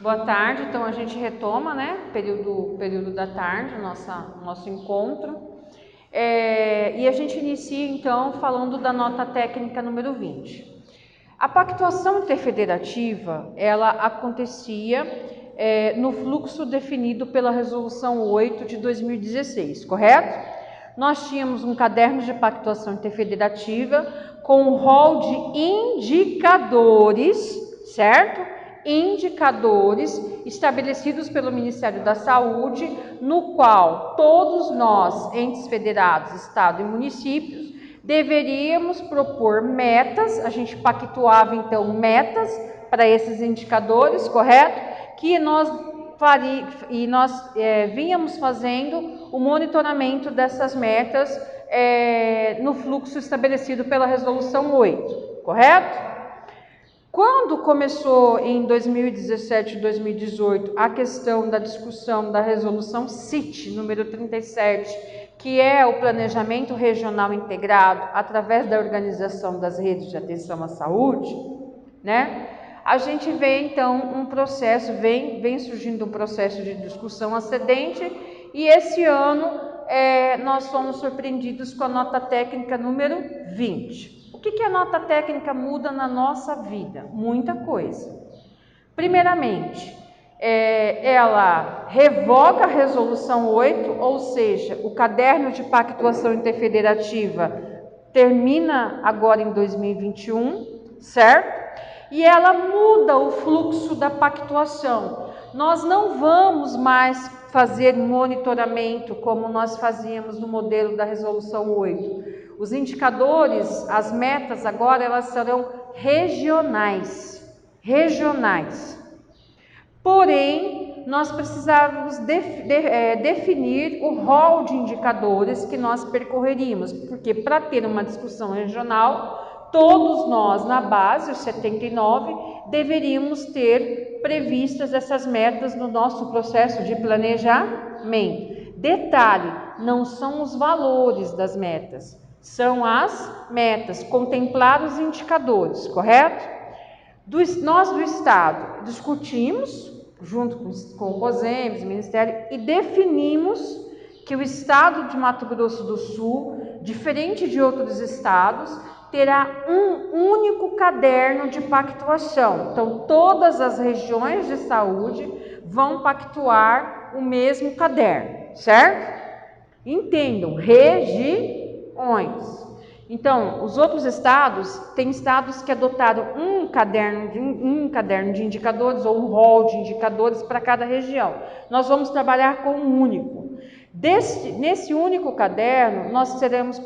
Boa tarde, então a gente retoma, né, período da tarde, nosso encontro. E a gente inicia então falando da nota técnica número 20. A pactuação interfederativa, ela acontecia no fluxo definido pela Resolução 8 de 2016, correto? Nós tínhamos um caderno de pactuação interfederativa com um rol de indicadores, certo? Indicadores estabelecidos pelo Ministério da Saúde, no qual todos nós, entes federados, Estado e municípios, deveríamos propor metas. A gente pactuava então metas para esses indicadores, correto? Que nós vínhamos fazendo o monitoramento dessas metas no fluxo estabelecido pela Resolução 8, correto? Quando começou em 2017 e 2018 a questão da discussão da resolução CIT número 37, que é o planejamento regional integrado através da organização das redes de atenção à saúde, né? A gente vê então um processo, vem surgindo um processo de discussão ascendente, e esse ano nós fomos surpreendidos com a nota técnica número 20. O que a nota técnica muda na nossa vida? Muita coisa. Primeiramente, ela revoga a resolução 8, ou seja, o caderno de pactuação interfederativa termina agora em 2021, certo? E ela muda o fluxo da pactuação. Nós não vamos mais fazer monitoramento como nós fazíamos no modelo da resolução 8. Os indicadores, as metas agora, elas serão regionais. Porém, nós precisávamos definir o rol de indicadores que nós percorreríamos, porque para ter uma discussão regional, todos nós na base, os 79, deveríamos ter previstas essas metas no nosso processo de planejamento. Detalhe, não são os valores das metas, são as metas, contemplar os indicadores, correto? Nós do Estado discutimos, junto com o COSEMES, Ministério, e definimos que o Estado de Mato Grosso do Sul, diferente de outros estados, terá um único caderno de pactuação. Então, todas as regiões de saúde vão pactuar o mesmo caderno, certo? Entendam, regiões. Então, os outros estados, tem estados que adotaram um caderno de indicadores ou um rol de indicadores para cada região. Nós vamos trabalhar com um único. Nesse único caderno, nós estamos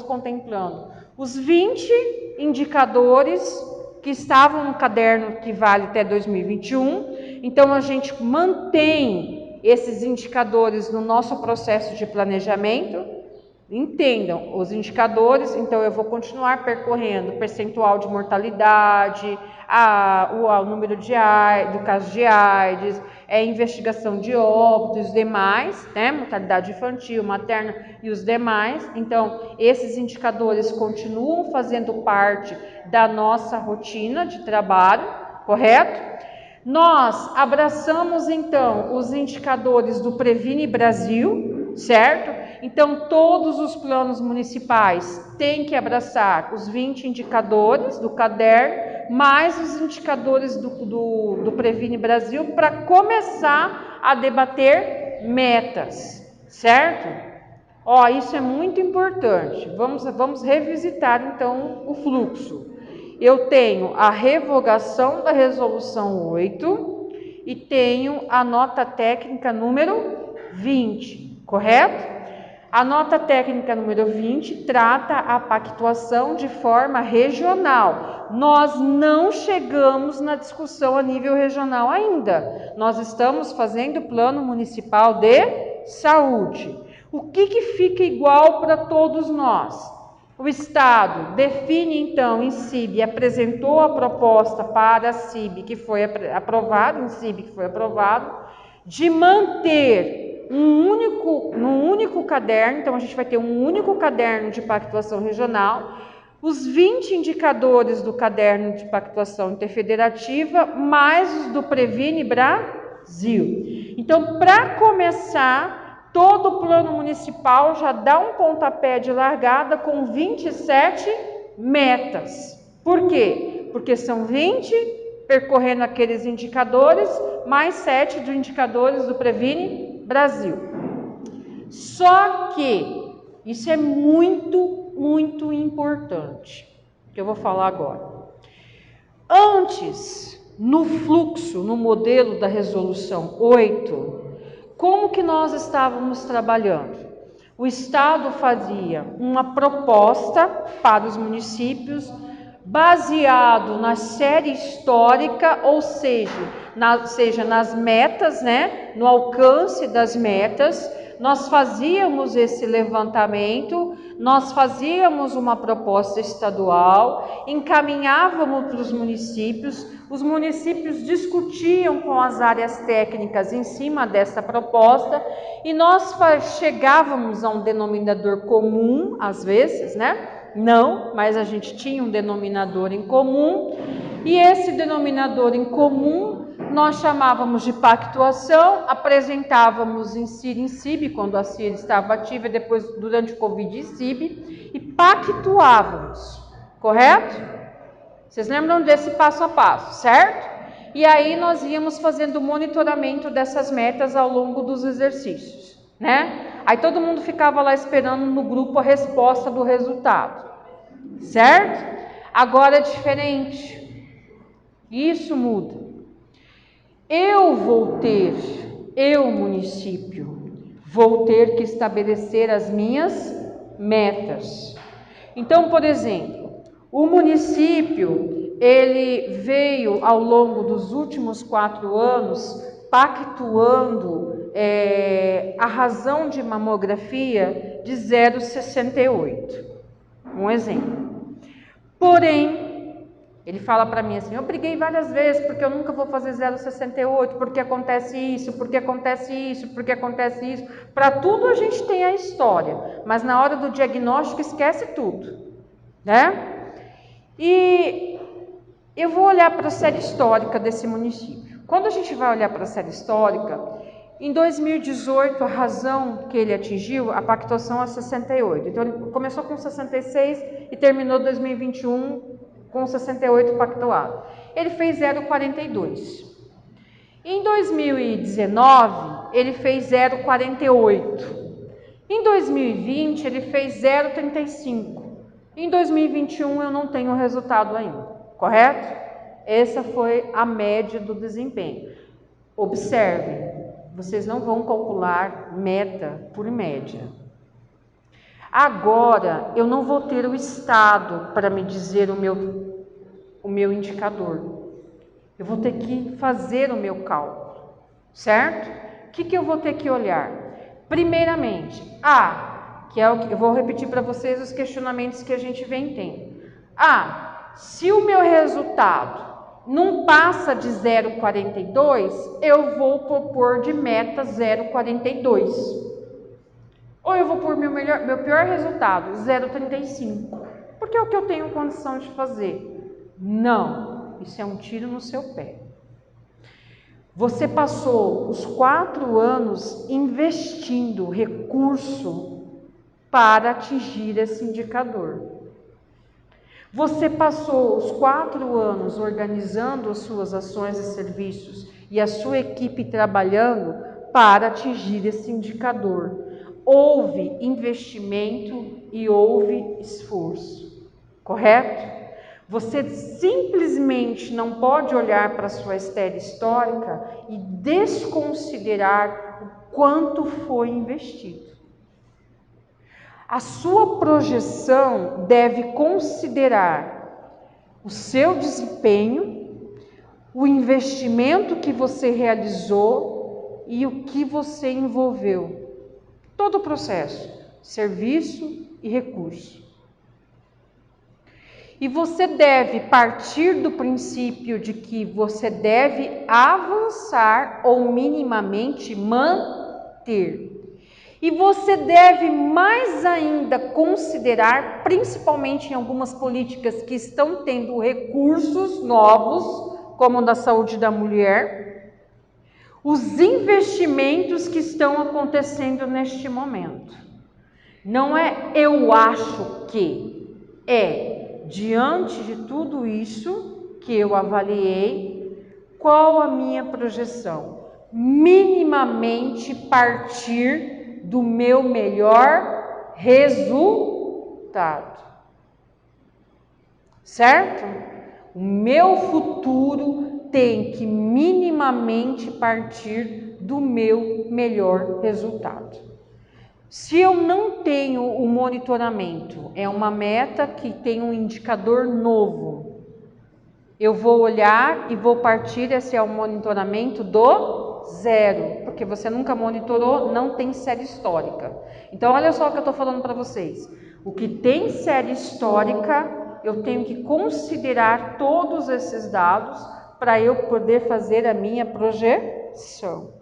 contemplando os 20 indicadores que estavam no caderno que vale até 2021. Então, a gente mantém esses indicadores no nosso processo de planejamento. Entendam, os indicadores, então eu vou continuar percorrendo percentual de mortalidade, o número do caso de AIDS, investigação de óbitos, os demais, né, mortalidade infantil, materna e os demais. Então, esses indicadores continuam fazendo parte da nossa rotina de trabalho, correto? Nós abraçamos então os indicadores do Previne Brasil, certo? Então, todos os planos municipais têm que abraçar os 20 indicadores do caderno, mais os indicadores do Previne Brasil, para começar a debater metas, certo? Isso é muito importante. Vamos revisitar, então, o fluxo. Eu tenho a revogação da resolução 8 e tenho a nota técnica número 20, correto? A nota técnica número 20 trata a pactuação de forma regional. Nós não chegamos na discussão a nível regional ainda. Nós estamos fazendo o Plano Municipal de Saúde. O que fica igual para todos nós? O Estado define então em CIB, apresentou a proposta para a CIB que foi aprovado, de manter um único caderno. Então a gente vai ter um único caderno de pactuação regional, os 20 indicadores do caderno de pactuação interfederativa, mais os do Previne Brasil. Então, para começar, todo o plano municipal já dá um pontapé de largada com 27 metas. Por quê? Porque são 20 percorrendo aqueles indicadores, mais 7 dos indicadores do Previne Brasil. Só que isso é muito importante, que eu vou falar agora. Antes, no fluxo, no modelo da resolução 8, como que nós estávamos trabalhando? O Estado fazia uma proposta para os municípios baseado na série histórica, ou seja, nas metas, né? No alcance das metas. Nós fazíamos esse levantamento, nós fazíamos uma proposta estadual, encaminhávamos para os municípios discutiam com as áreas técnicas em cima dessa proposta e nós chegávamos a um denominador comum, às vezes, né? Não, mas a gente tinha um denominador em comum e esse denominador em comum nós chamávamos de pactuação, apresentávamos em CIR e em CIB, quando a CIR estava ativa, e depois durante o Covid em CIB, e pactuávamos, correto? Vocês lembram desse passo a passo, certo? E aí nós íamos fazendo o monitoramento dessas metas ao longo dos exercícios, né? Aí todo mundo ficava lá esperando no grupo a resposta do resultado, certo? Agora é diferente, isso muda. Eu, município, vou ter que estabelecer as minhas metas. Então, por exemplo, o município, ele veio ao longo dos últimos 4 anos pactuando a razão de mamografia de 0,68. Um exemplo. Porém, ele fala para mim assim, eu briguei várias vezes porque eu nunca vou fazer 0,68, porque acontece isso, porque acontece isso, porque acontece isso. Para tudo a gente tem a história, mas na hora do diagnóstico esquece tudo, né? E eu vou olhar para a série histórica desse município. Quando a gente vai olhar para a série histórica, em 2018 a razão que ele atingiu, a pactuação é 68. Então ele começou com 66 e terminou 2021 com 68 pactuado. Ele fez 0,42. Em 2019, ele fez 0,48. Em 2020, ele fez 0,35. Em 2021, eu não tenho o resultado ainda, correto? Essa foi a média do desempenho. Observem, vocês não vão calcular meta por média. Agora, eu não vou ter o Estado para me dizer o meu indicador. Eu vou ter que fazer o meu cálculo, certo? O que eu vou ter que olhar? Primeiramente, que é o que eu vou repetir para vocês os questionamentos que a gente vem tendo. Se o meu resultado não passa de 0,42, eu vou propor de meta 0,42. Ou eu vou pôr meu pior resultado, 0,35, porque é o que eu tenho condição de fazer. Não, isso é um tiro no seu pé. Você passou os 4 anos investindo recurso para atingir esse indicador. Você passou os 4 anos organizando as suas ações e serviços e a sua equipe trabalhando para atingir esse indicador. Houve investimento e houve esforço, correto? Você simplesmente não pode olhar para a sua série histórica e desconsiderar o quanto foi investido. A sua projeção deve considerar o seu desempenho, o investimento que você realizou e o que você envolveu. Todo o processo, serviço e recurso. E você deve partir do princípio de que você deve avançar ou minimamente manter. E você deve mais ainda considerar, principalmente em algumas políticas que estão tendo recursos novos, como o da saúde da mulher, os investimentos que estão acontecendo neste momento. Não é eu acho que, é diante de tudo isso que eu avaliei, qual a minha projeção? Minimamente partir do meu melhor resultado, certo? O meu futuro tem que minimamente partir do meu melhor resultado. Se eu não tenho o monitoramento, é uma meta que tem um indicador novo, eu vou olhar e vou partir, esse é o monitoramento do zero, porque você nunca monitorou, não tem série histórica. Então, olha só o que eu estou falando para vocês. O que tem série histórica, eu tenho que considerar todos esses dados para eu poder fazer a minha projeção.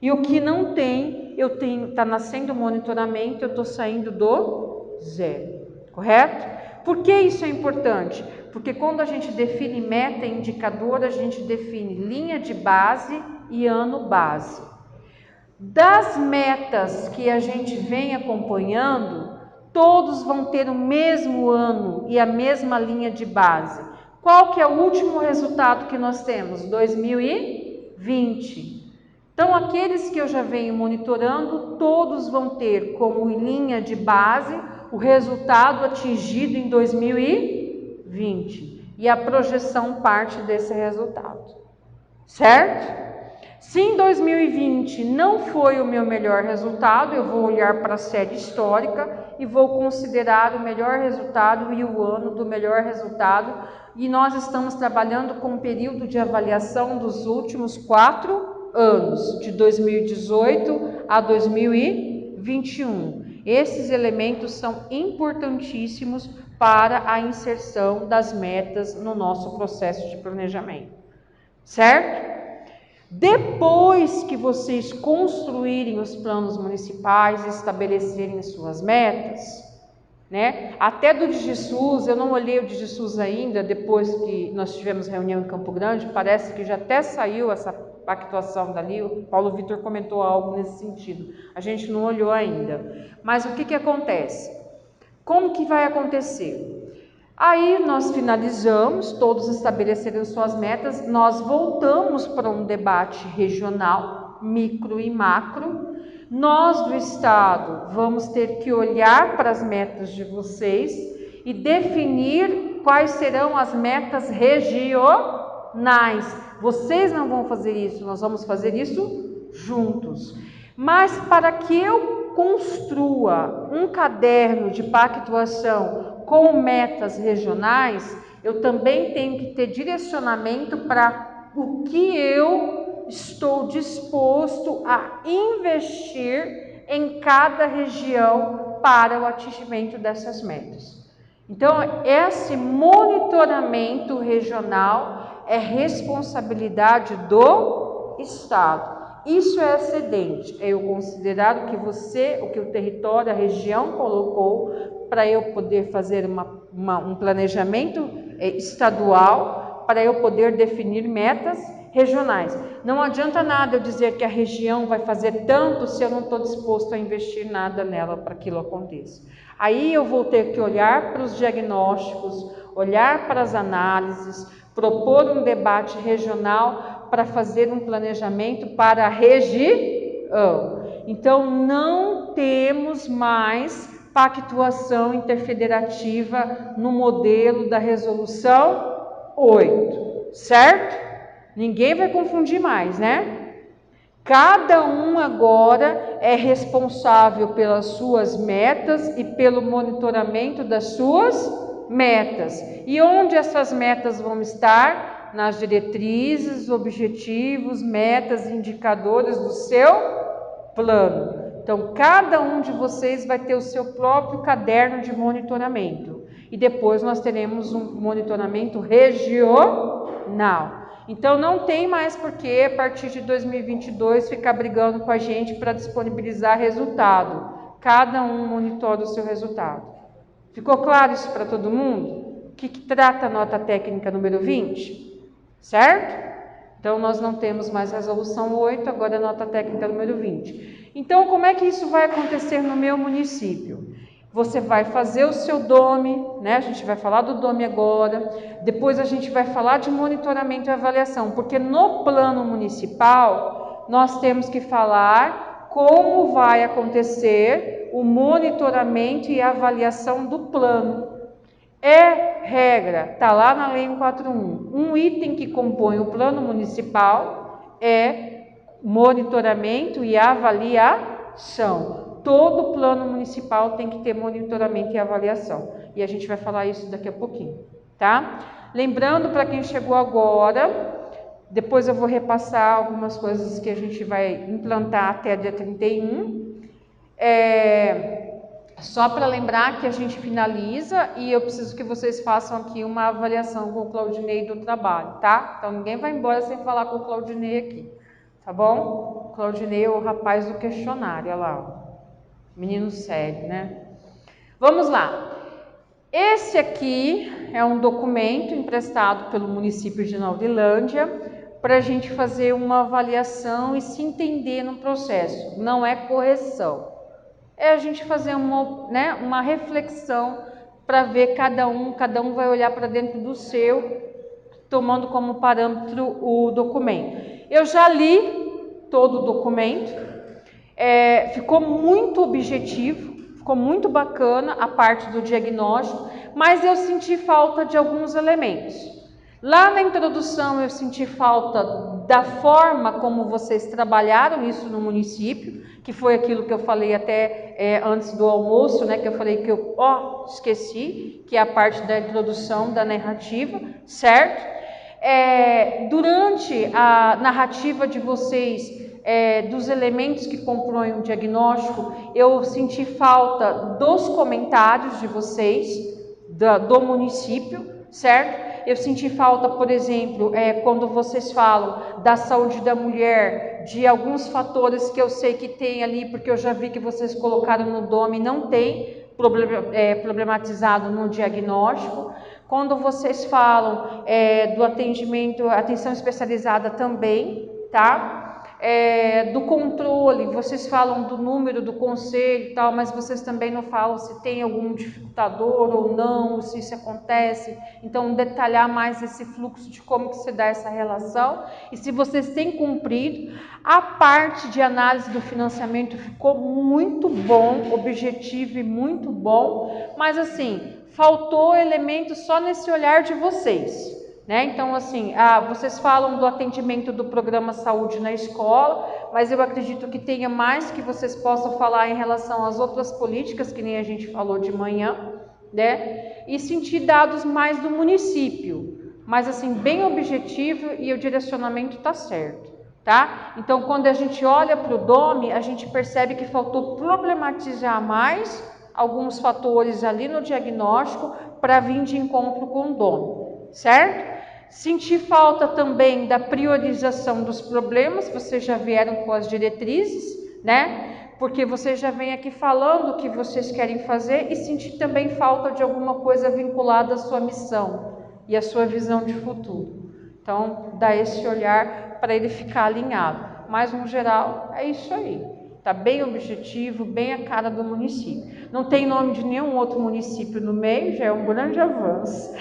E o que não tem, está nascendo o monitoramento, eu estou saindo do zero, correto? Por que isso é importante? Porque quando a gente define meta e indicador, a gente define linha de base e ano base. Das metas que a gente vem acompanhando, todos vão ter o mesmo ano e a mesma linha de base. Qual que é o último resultado que nós temos? 2020. Então, aqueles que eu já venho monitorando, todos vão ter como linha de base o resultado atingido em 2020. E a projeção parte desse resultado, certo? Se em 2020 não foi o meu melhor resultado, eu vou olhar para a série histórica e vou considerar o melhor resultado e o ano do melhor resultado. E nós estamos trabalhando com um período de avaliação dos últimos 4 anos, de 2018 a 2021. Esses elementos são importantíssimos para a inserção das metas no nosso processo de planejamento, certo? Depois que vocês construírem os planos municipais e estabelecerem suas metas, né? Até do DigiSUS, eu não olhei o DigiSUS ainda, depois que nós tivemos reunião em Campo Grande, parece que já até saiu essa pactuação dali, o Paulo Vitor comentou algo nesse sentido, a gente não olhou ainda. Mas o que acontece? Como que vai acontecer? Aí nós finalizamos, todos estabeleceram suas metas, nós voltamos para um debate regional, micro e macro. Nós do Estado vamos ter que olhar para as metas de vocês e definir quais serão as metas regionais. Vocês não vão fazer isso, nós vamos fazer isso juntos. Mas para que eu construa um caderno de pactuação com metas regionais, eu também tenho que ter direcionamento para o que eu estou disposto a investir em cada região para o atingimento dessas metas. Então, esse monitoramento regional é responsabilidade do Estado. Isso é excedente, é eu considerar o que você, o que o território, a região colocou para eu poder fazer um planejamento estadual, para eu poder definir metas regionais. Não adianta nada eu dizer que a região vai fazer tanto se eu não estou disposto a investir nada nela para que aquilo aconteça. Aí eu vou ter que olhar para os diagnósticos, olhar para as análises, propor um debate regional para fazer um planejamento para a região. Então, não temos mais pactuação interfederativa no modelo da resolução 8, certo? Ninguém vai confundir mais, né? Cada um agora é responsável pelas suas metas e pelo monitoramento das suas metas. E onde essas metas vão estar? Nas diretrizes, objetivos, metas, indicadores do seu plano. Então, cada um de vocês vai ter o seu próprio caderno de monitoramento. E depois nós teremos um monitoramento regional. Então não tem mais por que, a partir de 2022, ficar brigando com a gente para disponibilizar resultado. Cada um monitora o seu resultado. Ficou claro isso para todo mundo? O que trata a nota técnica número 20? Certo? Então nós não temos mais resolução 8, agora a nota técnica número 20. Então como é que isso vai acontecer no meu município? Você vai fazer o seu DOME, né? A gente vai falar do DOME agora, depois a gente vai falar de monitoramento e avaliação, porque no plano municipal nós temos que falar como vai acontecer o monitoramento e avaliação do plano. É regra, está lá na Lei 141. Um item que compõe o plano municipal é monitoramento e avaliação. Todo plano municipal tem que ter monitoramento e avaliação. E a gente vai falar isso daqui a pouquinho, tá? Lembrando para quem chegou agora, depois eu vou repassar algumas coisas que a gente vai implantar até dia 31. Só para lembrar que a gente finaliza e eu preciso que vocês façam aqui uma avaliação com o Claudinei do trabalho, tá? Então ninguém vai embora sem falar com o Claudinei aqui, tá bom? O Claudinei é o rapaz do questionário, olha lá, ó. Menino sério, né? Vamos lá. Esse aqui é um documento emprestado pelo município de Nova Ilândia para a gente fazer uma avaliação e se entender no processo. Não é correção. É a gente fazer uma reflexão para ver cada um vai olhar para dentro do seu, tomando como parâmetro o documento. Eu já li todo o documento. Ficou muito objetivo, ficou muito bacana a parte do diagnóstico, mas eu senti falta de alguns elementos. Lá na introdução eu senti falta da forma como vocês trabalharam isso no município, que foi aquilo que eu falei até antes do almoço, né, que eu falei que eu esqueci, que é a parte da introdução da narrativa, certo? Durante a narrativa de vocês, dos elementos que compõem o diagnóstico, eu senti falta dos comentários de vocês, do município, certo? Eu senti falta, por exemplo, quando vocês falam da saúde da mulher, de alguns fatores que eu sei que tem ali, porque eu já vi que vocês colocaram no DOME, não tem problematizado no diagnóstico. Quando vocês falam do atendimento, atenção especializada também, tá? Do controle, vocês falam do número do conselho e tal, mas vocês também não falam se tem algum dificultador ou não, se isso acontece. Então, detalhar mais esse fluxo de como que se dá essa relação e se vocês têm cumprido. A parte de análise do financiamento ficou muito bom, objetivo e muito bom, mas assim, faltou elemento só nesse olhar de vocês. Então, assim, vocês falam do atendimento do programa Saúde na escola, mas eu acredito que tenha mais que vocês possam falar em relação às outras políticas, que nem a gente falou de manhã, né? E sentir dados mais do município, mas assim, bem objetivo e o direcionamento está certo, tá? Então, quando a gente olha para o DOME, a gente percebe que faltou problematizar mais alguns fatores ali no diagnóstico para vir de encontro com o DOME, certo? Senti falta também da priorização dos problemas, vocês já vieram com as diretrizes, né? Porque vocês já vêm aqui falando o que vocês querem fazer e senti também falta de alguma coisa vinculada à sua missão e à sua visão de futuro. Então, dá esse olhar para ele ficar alinhado. Mas, no geral, é isso aí. Está bem objetivo, bem a cara do município. Não tem nome de nenhum outro município no meio, já é um grande avanço.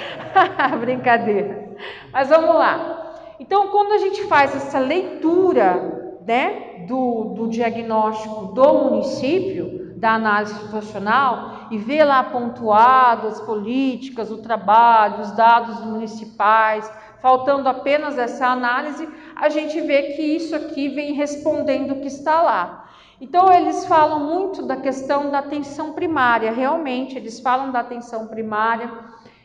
Brincadeira. Mas vamos lá. Então, quando a gente faz essa leitura, né, do diagnóstico do município, da análise situacional, e vê lá pontuado as políticas, o trabalho, os dados municipais, faltando apenas essa análise, a gente vê que isso aqui vem respondendo o que está lá. Então, eles falam muito da questão da atenção primária, realmente, eles falam da atenção primária,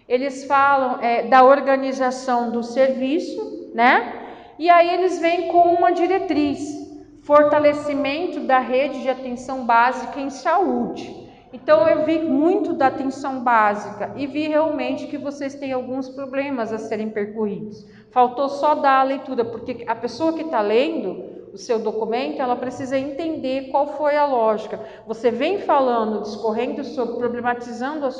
eles falam da organização do serviço, né? E aí eles vêm com uma diretriz, fortalecimento da rede de atenção básica em saúde. Então eu vi muito da atenção básica e vi realmente que vocês têm alguns problemas a serem percorridos. Faltou só dar a leitura, porque a pessoa que está lendo o seu documento, ela precisa entender qual foi a lógica. Você vem falando, discorrendo sobre, problematizando as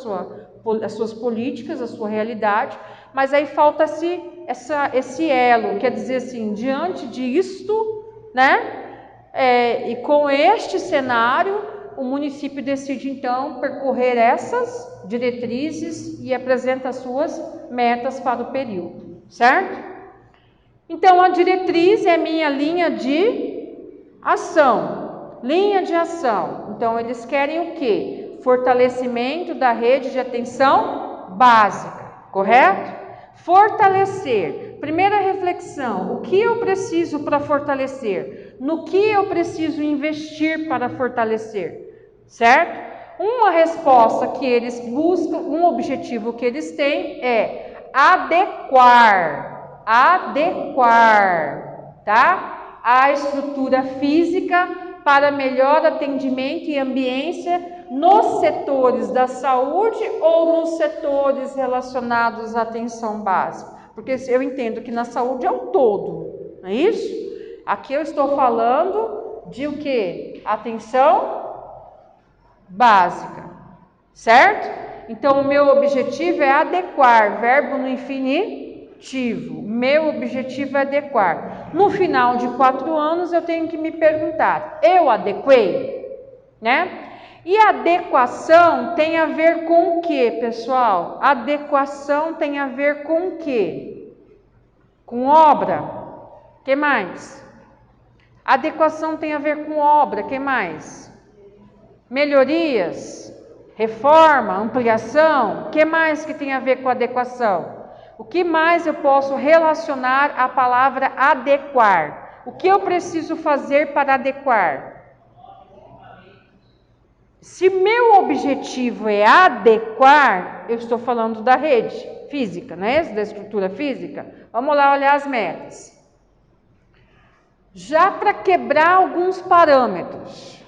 suas políticas, a sua realidade, mas aí falta-se esse elo, quer dizer assim, diante disto, né? E com este cenário, o município decide então percorrer essas diretrizes e apresenta as suas metas para o período, certo? Então a diretriz é minha linha de ação, Então eles querem o quê? Fortalecimento da rede de atenção básica, correto? Fortalecer. Primeira reflexão, o que eu preciso para fortalecer? No que eu preciso investir para fortalecer? Certo? Uma resposta que eles buscam, um objetivo que eles têm é adequar, tá? A estrutura física para melhor atendimento e ambiência nos setores da saúde ou nos setores relacionados à atenção básica. Porque eu entendo que na saúde é o todo, não é isso? Aqui eu estou falando de o quê? Atenção básica, certo? Então o meu objetivo é adequar, verbo no infinitivo. Meu objetivo é adequar. No final de 4 anos eu tenho que me perguntar, eu adequei? Né? E adequação tem a ver com o que, pessoal? Adequação tem a ver com o que? Com obra. O que mais? Adequação tem a ver com obra. O que mais? Melhorias, reforma, ampliação. O que mais que tem a ver com adequação? O que mais eu posso relacionar à palavra adequar? O que eu preciso fazer para adequar? Se meu objetivo é adequar, eu estou falando da rede física, não é isso? Da estrutura física. Vamos lá olhar as metas. Já para quebrar alguns parâmetros,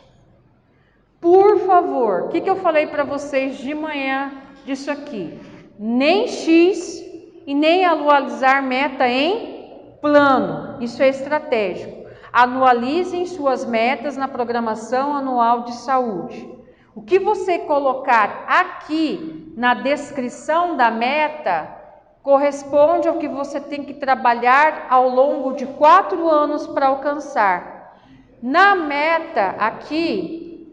por favor, o que eu falei para vocês de manhã disso aqui? Nem X e nem anualizar meta em plano. Isso é estratégico. Anualizem suas metas na programação anual de saúde. O que você colocar aqui na descrição da meta corresponde ao que você tem que trabalhar ao longo de 4 anos para alcançar. Na meta aqui,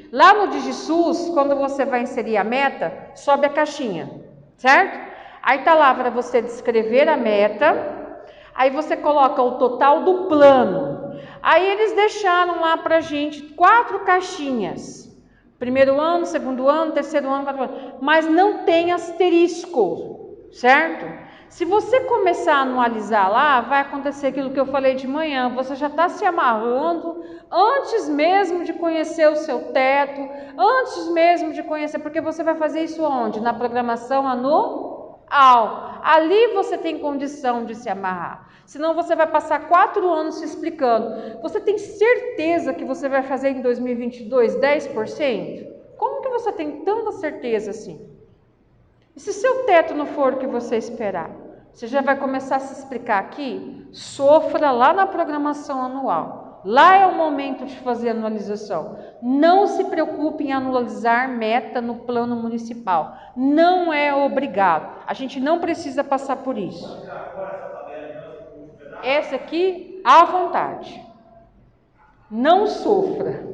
lá no DigiSUS, quando você vai inserir a meta, sobe a caixinha, certo? Aí tá lá para você descrever a meta, aí você coloca o total do plano. Aí eles deixaram lá pra gente 4 caixinhas. Primeiro ano, segundo ano, terceiro ano, 4 anos. Mas não tem asterisco, certo? Se você começar a anualizar lá, vai acontecer aquilo que eu falei de manhã. Você já está se amarrando antes mesmo de conhecer o seu teto, antes mesmo de conhecer, porque você vai fazer isso onde? Na programação anual. Ali você tem condição de se amarrar. Senão você vai passar 4 anos se explicando. Você tem certeza que você vai fazer em 2022 10%? Como que você tem tanta certeza assim? E se seu teto não for o que você esperar? Você já vai começar a se explicar aqui? Sofra lá na programação anual. Lá é o momento de fazer a anualização. Não se preocupe em anualizar meta no plano municipal. Não é obrigado. A gente não precisa passar por isso. Essa aqui, à vontade. Não sofra.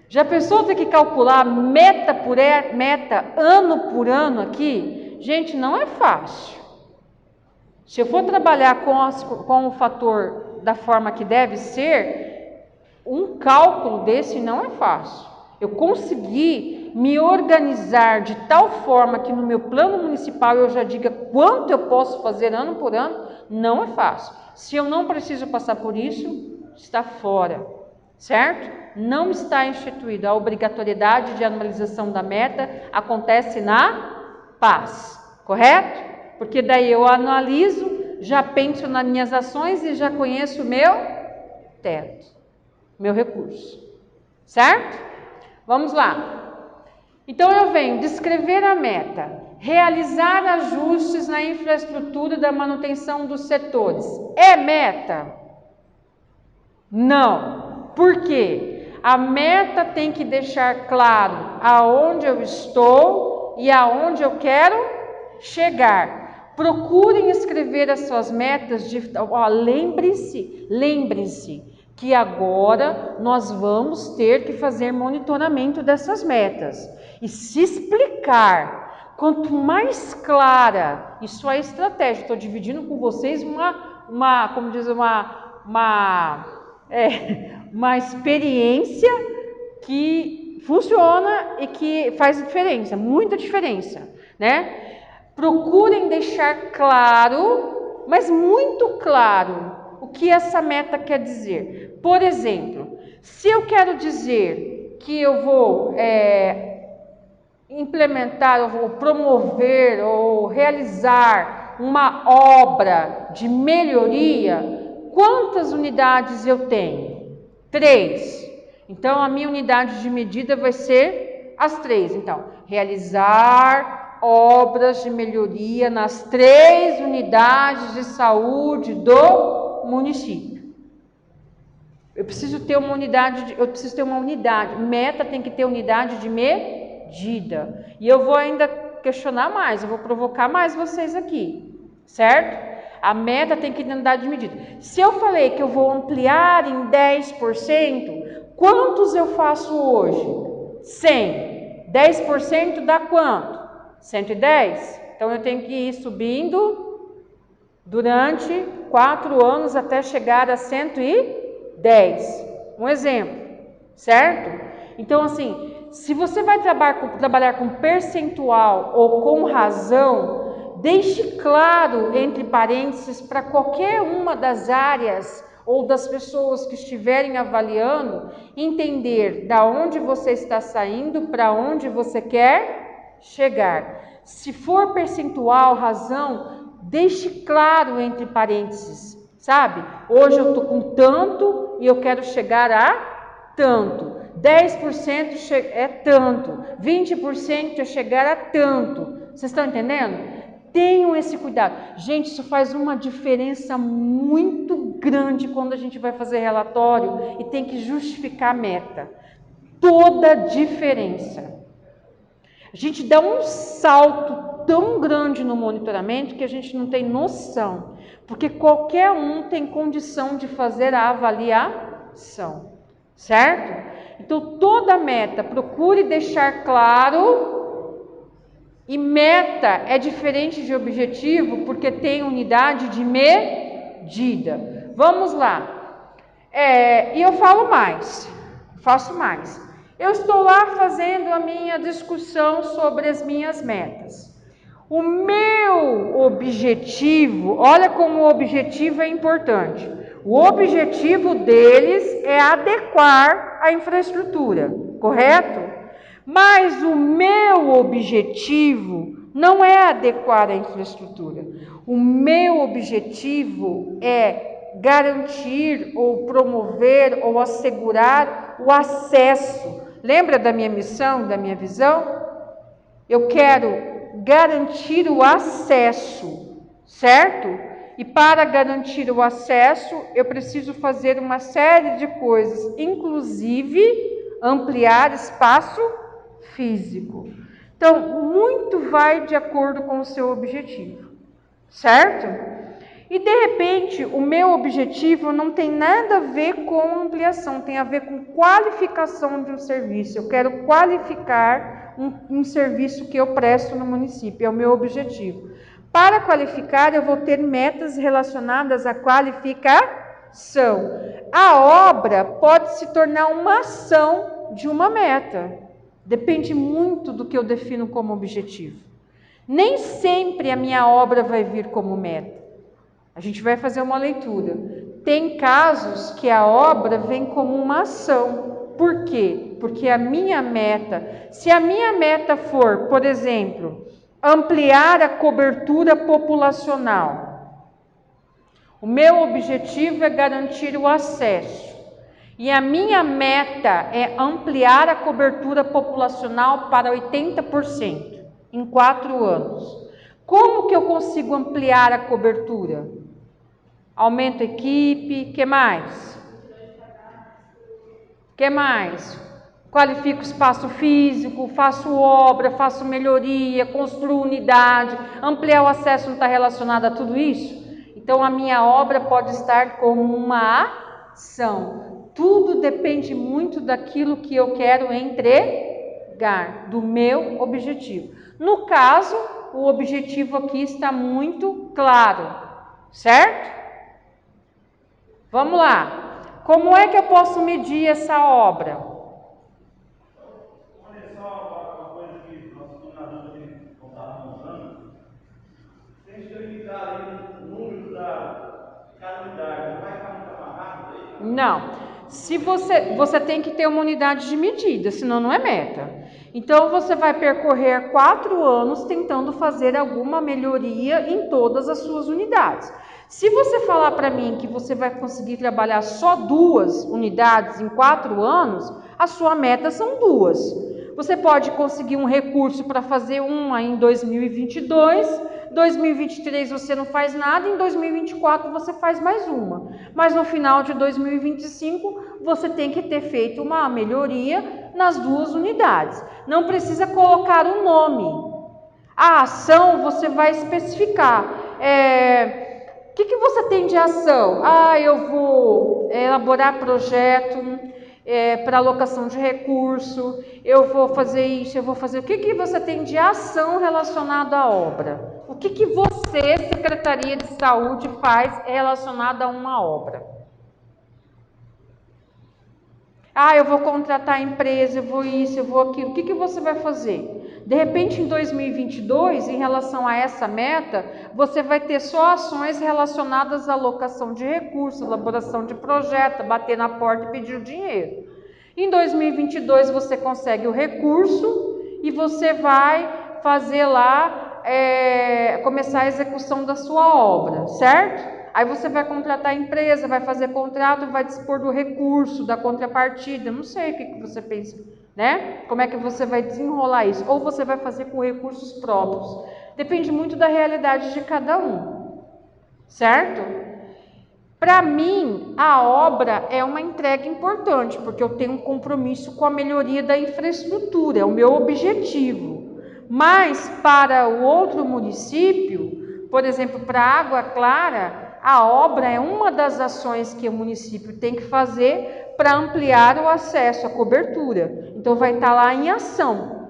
Já pensou ter que calcular meta por meta, ano por ano aqui? Gente, não é fácil. Se eu for trabalhar com o fator da forma que deve ser, um cálculo desse não é fácil. Eu consegui me organizar de tal forma que no meu plano municipal eu já diga quanto eu posso fazer ano por ano, não é fácil. Se eu não preciso passar por isso, está fora, certo? Não está instituído. A obrigatoriedade de anualização da meta acontece na PAS, correto? Porque daí eu analiso, já penso nas minhas ações e já conheço o meu teto, meu recurso, certo? Vamos lá. Então eu venho descrever a meta, realizar ajustes na infraestrutura da manutenção dos setores. É meta? Não. Por quê? A meta tem que deixar claro aonde eu estou e aonde eu quero chegar. Procurem escrever as suas metas lembre-se que agora nós vamos ter que fazer monitoramento dessas metas e se explicar. Quanto mais clara, isso é estratégia. Estou dividindo com vocês uma experiência que funciona e que faz diferença, muita diferença, né? Procurem deixar claro, mas muito claro, o que essa meta quer dizer. Por exemplo, se eu quero dizer que eu vou implementar, eu vou promover ou realizar uma obra de melhoria, quantas unidades eu tenho? 3. Então, a minha unidade de medida vai ser as 3. Então, realizar obras de melhoria nas 3 unidades de saúde do município. Eu preciso ter uma unidade, meta tem que ter unidade de medida. E eu vou ainda questionar mais, eu vou provocar mais vocês aqui, certo? A meta tem que ter unidade de medida. Se eu falei que eu vou ampliar em 10%, quantos eu faço hoje? 100. 10% dá quanto? 110. Então eu tenho que ir subindo durante 4 anos até chegar a 110. Um exemplo, certo? Então assim, se você vai trabalhar com percentual ou com razão, deixe claro entre parênteses para qualquer uma das áreas ou das pessoas que estiverem avaliando entender da onde você está saindo, para onde você quer chegar. Se for percentual, razão, deixe claro entre parênteses, sabe? Hoje eu estou com tanto e eu quero chegar a tanto. 10% é tanto, 20% é chegar a tanto. Vocês estão entendendo? Tenham esse cuidado. Gente, isso faz uma diferença muito grande quando a gente vai fazer relatório e tem que justificar a meta. Toda diferença. A gente dá um salto tão grande no monitoramento que a gente não tem noção, porque qualquer um tem condição de fazer a avaliação, certo? Então, toda meta, procure deixar claro, e meta é diferente de objetivo, porque tem unidade de medida. Vamos lá. E eu faço mais. Eu estou lá fazendo a minha discussão sobre as minhas metas. O meu objetivo, olha como o objetivo é importante. O objetivo deles é adequar a infraestrutura, correto? Mas o meu objetivo não é adequar a infraestrutura. O meu objetivo é garantir ou promover ou assegurar o acesso. Lembra da minha missão, da minha visão? Eu quero garantir o acesso, certo? E para garantir o acesso, eu preciso fazer uma série de coisas, inclusive ampliar espaço físico. Então, muito vai de acordo com o seu objetivo, certo? E de repente, o meu objetivo não tem nada a ver com ampliação, tem a ver com qualificação de um serviço. Eu quero qualificar um serviço que eu presto no município, é o meu objetivo. Para qualificar, eu vou ter metas relacionadas à qualificação. A obra pode se tornar uma ação de uma meta. Depende muito do que eu defino como objetivo. Nem sempre a minha obra vai vir como meta. A gente vai fazer uma leitura. Tem casos que a obra vem como uma ação. Por quê? Porque a minha meta, se a minha meta for, por exemplo, ampliar a cobertura populacional, o meu objetivo é garantir o acesso. E a minha meta é ampliar a cobertura populacional para 80% em 4 anos. Como que eu consigo ampliar a cobertura? Aumento a equipe, que mais? Que mais? Qualifico espaço físico, faço obra, faço melhoria, construo unidade. Ampliar o acesso não está relacionado a tudo isso? Então a minha obra pode estar como uma ação. Tudo depende muito daquilo que eu quero entregar, do meu objetivo. No caso, o objetivo aqui está muito claro, certo? Vamos lá. Como é que eu posso medir essa obra? Olha só uma coisa que nosso coordenador também estava mostrando. Tem que delimitar ali o número de cada unidade. Não vai ficar muito amarrado aí? Não. Se você tem que ter uma unidade de medida, senão não é meta. Então você vai percorrer 4 anos tentando fazer alguma melhoria em todas as suas unidades. Se você falar para mim que você vai conseguir trabalhar só 2 unidades em 4 anos, a sua meta são 2. Você pode conseguir um recurso para fazer uma em 2022, 2023 você não faz nada, em 2024 você faz mais uma. Mas no final de 2025 você tem que ter feito uma melhoria nas 2 unidades. Não precisa colocar o nome. A ação você vai especificar. O que você tem de ação? Eu vou elaborar projeto para alocação de recurso, eu vou fazer isso, eu vou fazer... O que você tem de ação relacionada à obra? O que você, Secretaria de Saúde, faz relacionado a uma obra? Eu vou contratar a empresa, eu vou isso, eu vou aquilo. O que você vai fazer? De repente, em 2022, em relação a essa meta, você vai ter só ações relacionadas à alocação de recursos, elaboração de projeto, bater na porta e pedir o dinheiro. Em 2022, você consegue o recurso e você vai fazer lá, começar a execução da sua obra, certo? Aí você vai contratar a empresa, vai fazer contrato, vai dispor do recurso, da contrapartida, não sei o que você pensa, né? Como é que você vai desenrolar isso? Ou você vai fazer com recursos próprios. Depende muito da realidade de cada um, certo? Para mim, a obra é uma entrega importante, porque eu tenho um compromisso com a melhoria da infraestrutura, é o meu objetivo. Mas para o outro município, por exemplo, para Água Clara, a obra é uma das ações que o município tem que fazer para ampliar o acesso à cobertura. Então vai estar lá em ação,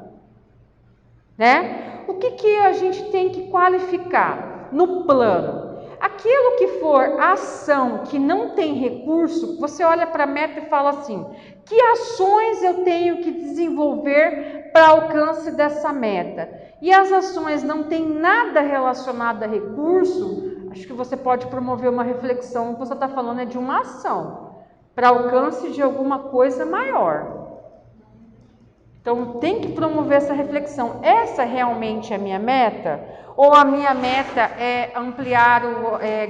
né? O que a gente tem que qualificar no plano? Aquilo que for ação que não tem recurso, você olha para a meta e fala assim: que ações eu tenho que desenvolver para alcance dessa meta? E as ações não têm nada relacionado a recurso, acho que você pode promover uma reflexão. O que você está falando é de uma ação para alcance de alguma coisa maior. Então tem que promover essa reflexão. Essa realmente é a minha meta? Ou a minha meta é ampliar,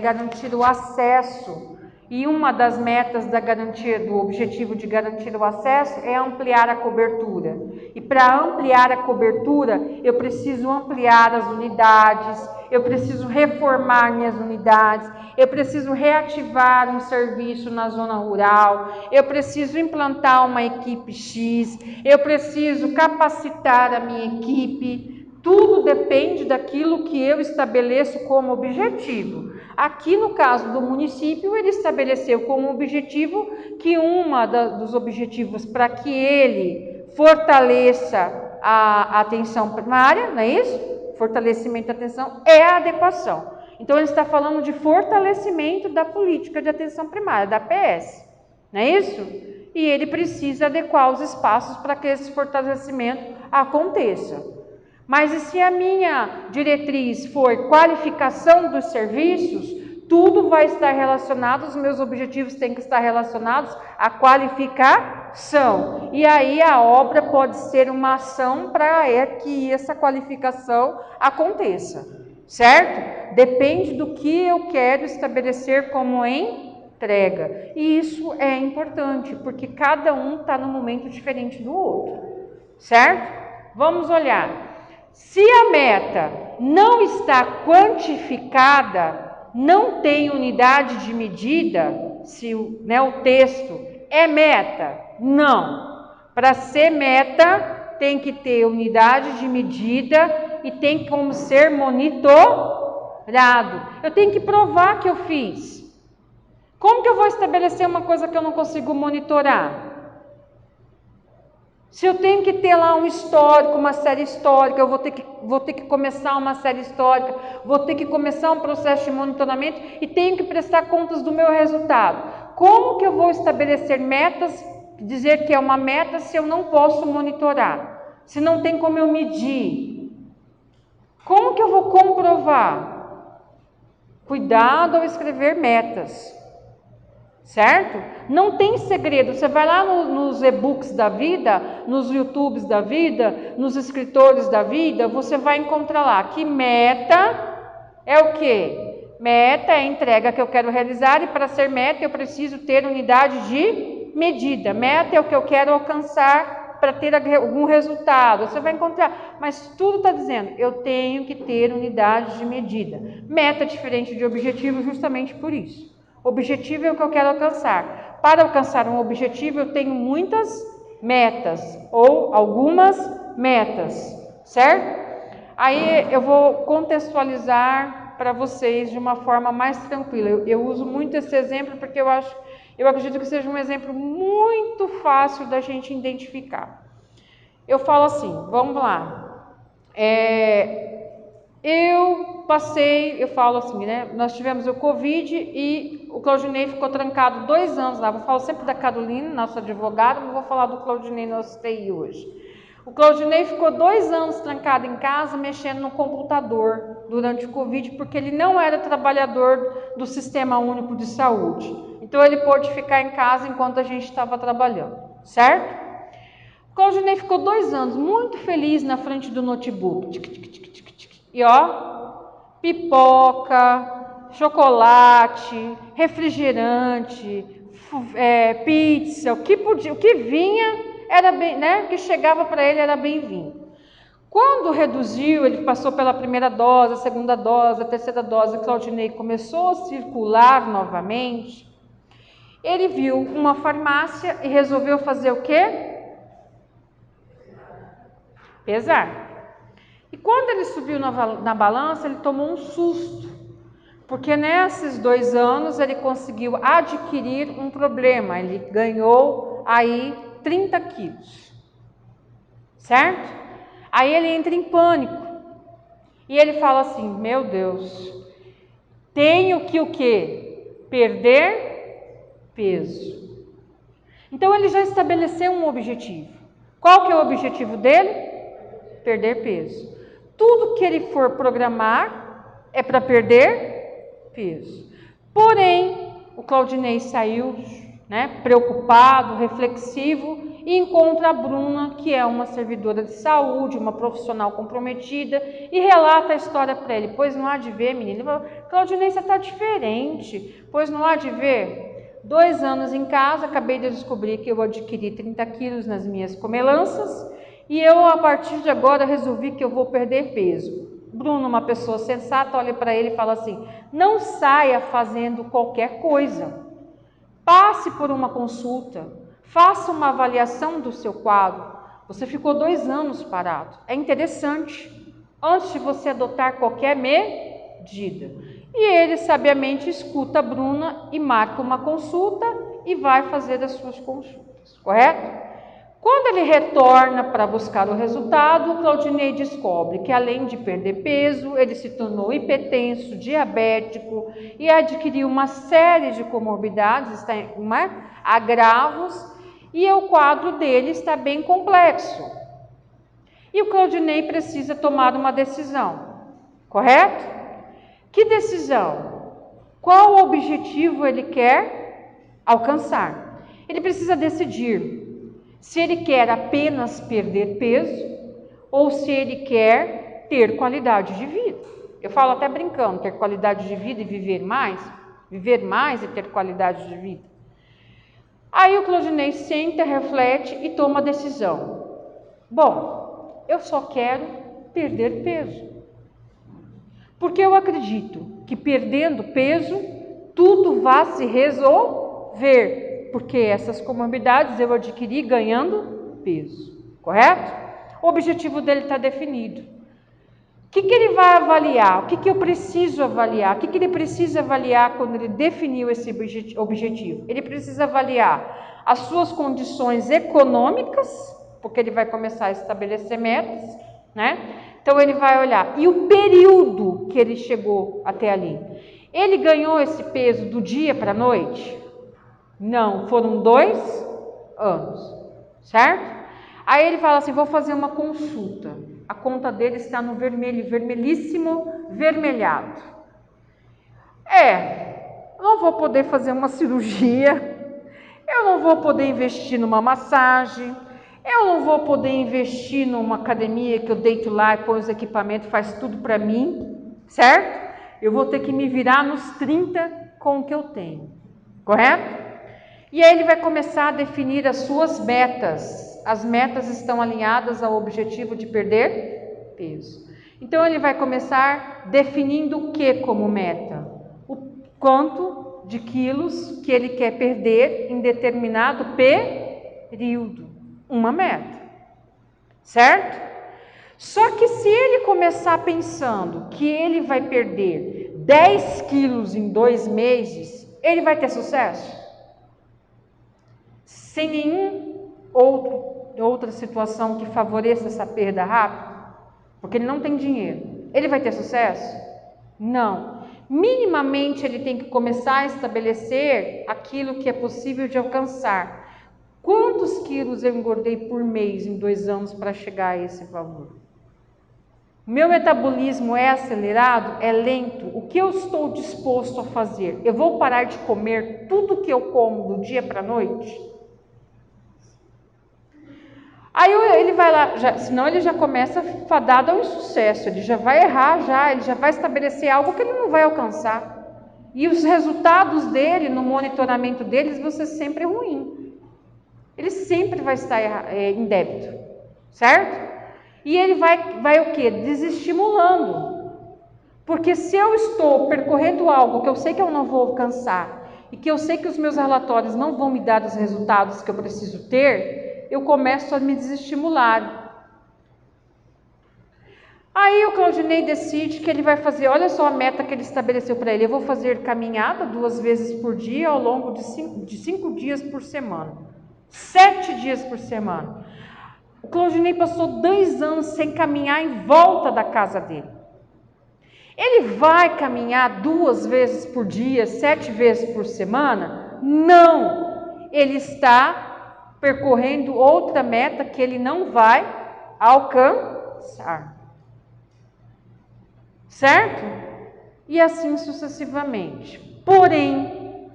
garantir o acesso? E uma das metas da garantia, do objetivo de garantir o acesso é ampliar a cobertura. E para ampliar a cobertura, eu preciso ampliar as unidades, eu preciso reformar minhas unidades, eu preciso reativar um serviço na zona rural, eu preciso implantar uma equipe X, eu preciso capacitar a minha equipe. Tudo depende daquilo que eu estabeleço como objetivo. Aqui no caso do município, ele estabeleceu como objetivo que dos objetivos para que ele fortaleça a atenção primária, não é isso? Fortalecimento da atenção é a adequação. Então ele está falando de fortalecimento da política de atenção primária, da APS, não é isso? E ele precisa adequar os espaços para que esse fortalecimento aconteça. Mas e se a minha diretriz for qualificação dos serviços, tudo vai estar relacionado, os meus objetivos têm que estar relacionados à qualificação. E aí a obra pode ser uma ação para que essa qualificação aconteça, certo? Depende do que eu quero estabelecer como entrega. entrega. E isso é importante, porque cada um está num momento diferente do outro, certo? Vamos olhar. Se a meta não está quantificada, não tem unidade de medida, se o texto é meta, não. Para ser meta, tem que ter unidade de medida e tem como ser monitorado. Eu tenho que provar que eu fiz. Como que eu vou estabelecer uma coisa que eu não consigo monitorar? Se eu tenho que ter lá um histórico, uma série histórica, eu vou ter que começar uma série histórica, vou ter que começar um processo de monitoramento e tenho que prestar contas do meu resultado. Como que eu vou estabelecer metas, dizer que é uma meta se eu não posso monitorar? Se não tem como eu medir? Como que eu vou comprovar? Cuidado ao escrever metas. Certo? Não tem segredo. Você vai lá nos e-books da vida, nos YouTubes da vida, nos escritores da vida, você vai encontrar lá que meta é o quê? Meta é a entrega que eu quero realizar e para ser meta eu preciso ter unidade de medida. Meta é o que eu quero alcançar para ter algum resultado. Você vai encontrar, mas tudo está dizendo, eu tenho que ter unidade de medida. Meta é diferente de objetivo justamente por isso. Objetivo é o que eu quero alcançar. Para alcançar um objetivo, eu tenho muitas metas ou algumas metas, certo? Aí eu vou contextualizar para vocês de uma forma mais tranquila. Eu uso muito esse exemplo porque eu acredito que seja um exemplo muito fácil da gente identificar. Eu falo assim, vamos lá. Eu falo assim, né? Nós tivemos o Covid e o Claudinei ficou trancado 2 anos lá. Eu falo sempre da Carolina, nossa advogada, mas vou falar do Claudinei no TI hoje. O Claudinei ficou 2 anos trancado em casa, mexendo no computador durante o Covid, porque ele não era trabalhador do Sistema Único de Saúde. Então, ele pôde ficar em casa enquanto a gente estava trabalhando, certo? O Claudinei ficou 2 anos muito feliz na frente do notebook. E pipoca, chocolate, refrigerante, pizza, o que vinha era bem, né? O que chegava para ele era bem-vindo. Quando reduziu, ele passou pela primeira dose, a segunda dose, a terceira dose, Claudinei começou a circular novamente. Ele viu uma farmácia e resolveu fazer o quê? Pesar. E quando ele subiu na balança, ele tomou um susto, porque nesses 2 anos ele conseguiu adquirir um problema, ele ganhou aí 30 quilos, certo? Aí ele entra em pânico, e ele fala assim, meu Deus, tenho que o quê? Perder peso. Então ele já estabeleceu um objetivo. Qual que é o objetivo dele? Perder peso. Tudo que ele for programar é para perder peso. Porém, o Claudinei saiu, né, preocupado, reflexivo, e encontra a Bruna, que é uma servidora de saúde, uma profissional comprometida, e relata a história para ele. Pois não há de ver, menina. Ele falou, Claudinei, você está diferente. Pois não há de ver. 2 anos em casa, acabei de descobrir que eu adquiri 30 quilos nas minhas comelanças, e eu, a partir de agora, resolvi que eu vou perder peso. Bruno, uma pessoa sensata, olha para ele e fala assim, não saia fazendo qualquer coisa. Passe por uma consulta, faça uma avaliação do seu quadro. Você ficou 2 anos parado. É interessante, antes de você adotar qualquer medida. E ele, sabiamente, escuta a Bruna e marca uma consulta e vai fazer as suas consultas, correto? Quando ele retorna para buscar o resultado, o Claudinei descobre que, além de perder peso, ele se tornou hipertenso, diabético e adquiriu uma série de comorbidades, agravos, e o quadro dele está bem complexo. E o Claudinei precisa tomar uma decisão, correto? Que decisão? Qual objetivo ele quer alcançar? Ele precisa decidir se ele quer apenas perder peso ou se ele quer ter qualidade de vida. Eu falo até brincando, ter qualidade de vida e viver mais, viver mais e ter qualidade de vida. Aí o Claudinei senta, reflete e toma a decisão. Bom, eu só quero perder peso. Porque eu acredito que perdendo peso, tudo vai se resolver. Porque essas comorbidades eu adquiri ganhando peso. Correto? O objetivo dele está definido. O que ele vai avaliar? O que eu preciso avaliar? O que ele precisa avaliar quando ele definiu esse objetivo? Ele precisa avaliar as suas condições econômicas, porque ele vai começar a estabelecer metas, né? Então ele vai olhar, e o período que ele chegou até ali? Ele ganhou esse peso do dia para a noite? Não, foram 2 anos, certo? Aí ele fala assim, vou fazer uma consulta. A conta dele está no vermelho, vermelhíssimo, vermelhado. Não vou poder fazer uma cirurgia, eu não vou poder investir numa massagem, eu não vou poder investir numa academia que eu deito lá e põe os equipamentos, faz tudo para mim, certo? Eu vou ter que me virar nos 30 com o que eu tenho, correto? E aí ele vai começar a definir as suas metas. As metas estão alinhadas ao objetivo de perder peso. Então ele vai começar definindo o que como meta? O quanto de quilos que ele quer perder em determinado período. Uma meta, certo? Só que se ele começar pensando que ele vai perder 10 quilos em 2 meses, ele vai ter sucesso? Sem nenhum outra situação que favoreça essa perda rápida? Porque ele não tem dinheiro. Ele vai ter sucesso? Não. Minimamente ele tem que começar a estabelecer aquilo que é possível de alcançar. Quantos quilos eu engordei por mês em 2 anos para chegar a esse valor? Meu metabolismo é acelerado? É lento? O que eu estou disposto a fazer? Eu vou parar de comer tudo que eu como do dia para a noite? Aí ele vai lá, senão ele já começa fadado ao insucesso, ele já vai errar, ele já vai estabelecer algo que ele não vai alcançar. E os resultados dele, no monitoramento deles, vão ser sempre ruins. Ele sempre vai estar em débito, certo? E ele vai o quê? Desestimulando. Porque se eu estou percorrendo algo que eu sei que eu não vou alcançar, e que eu sei que os meus relatórios não vão me dar os resultados que eu preciso ter, eu começo a me desestimular. Aí o Claudinei decide que ele vai fazer, olha só a meta que ele estabeleceu para ele, eu vou fazer caminhada 2 vezes por dia ao longo de 5 dias por semana, 7 dias por semana. O Claudinei passou 2 anos sem caminhar em volta da casa dele. Ele vai caminhar 2 vezes por dia, 7 vezes por semana? Não! Ele está percorrendo outra meta que ele não vai alcançar. Certo? E assim sucessivamente. Porém,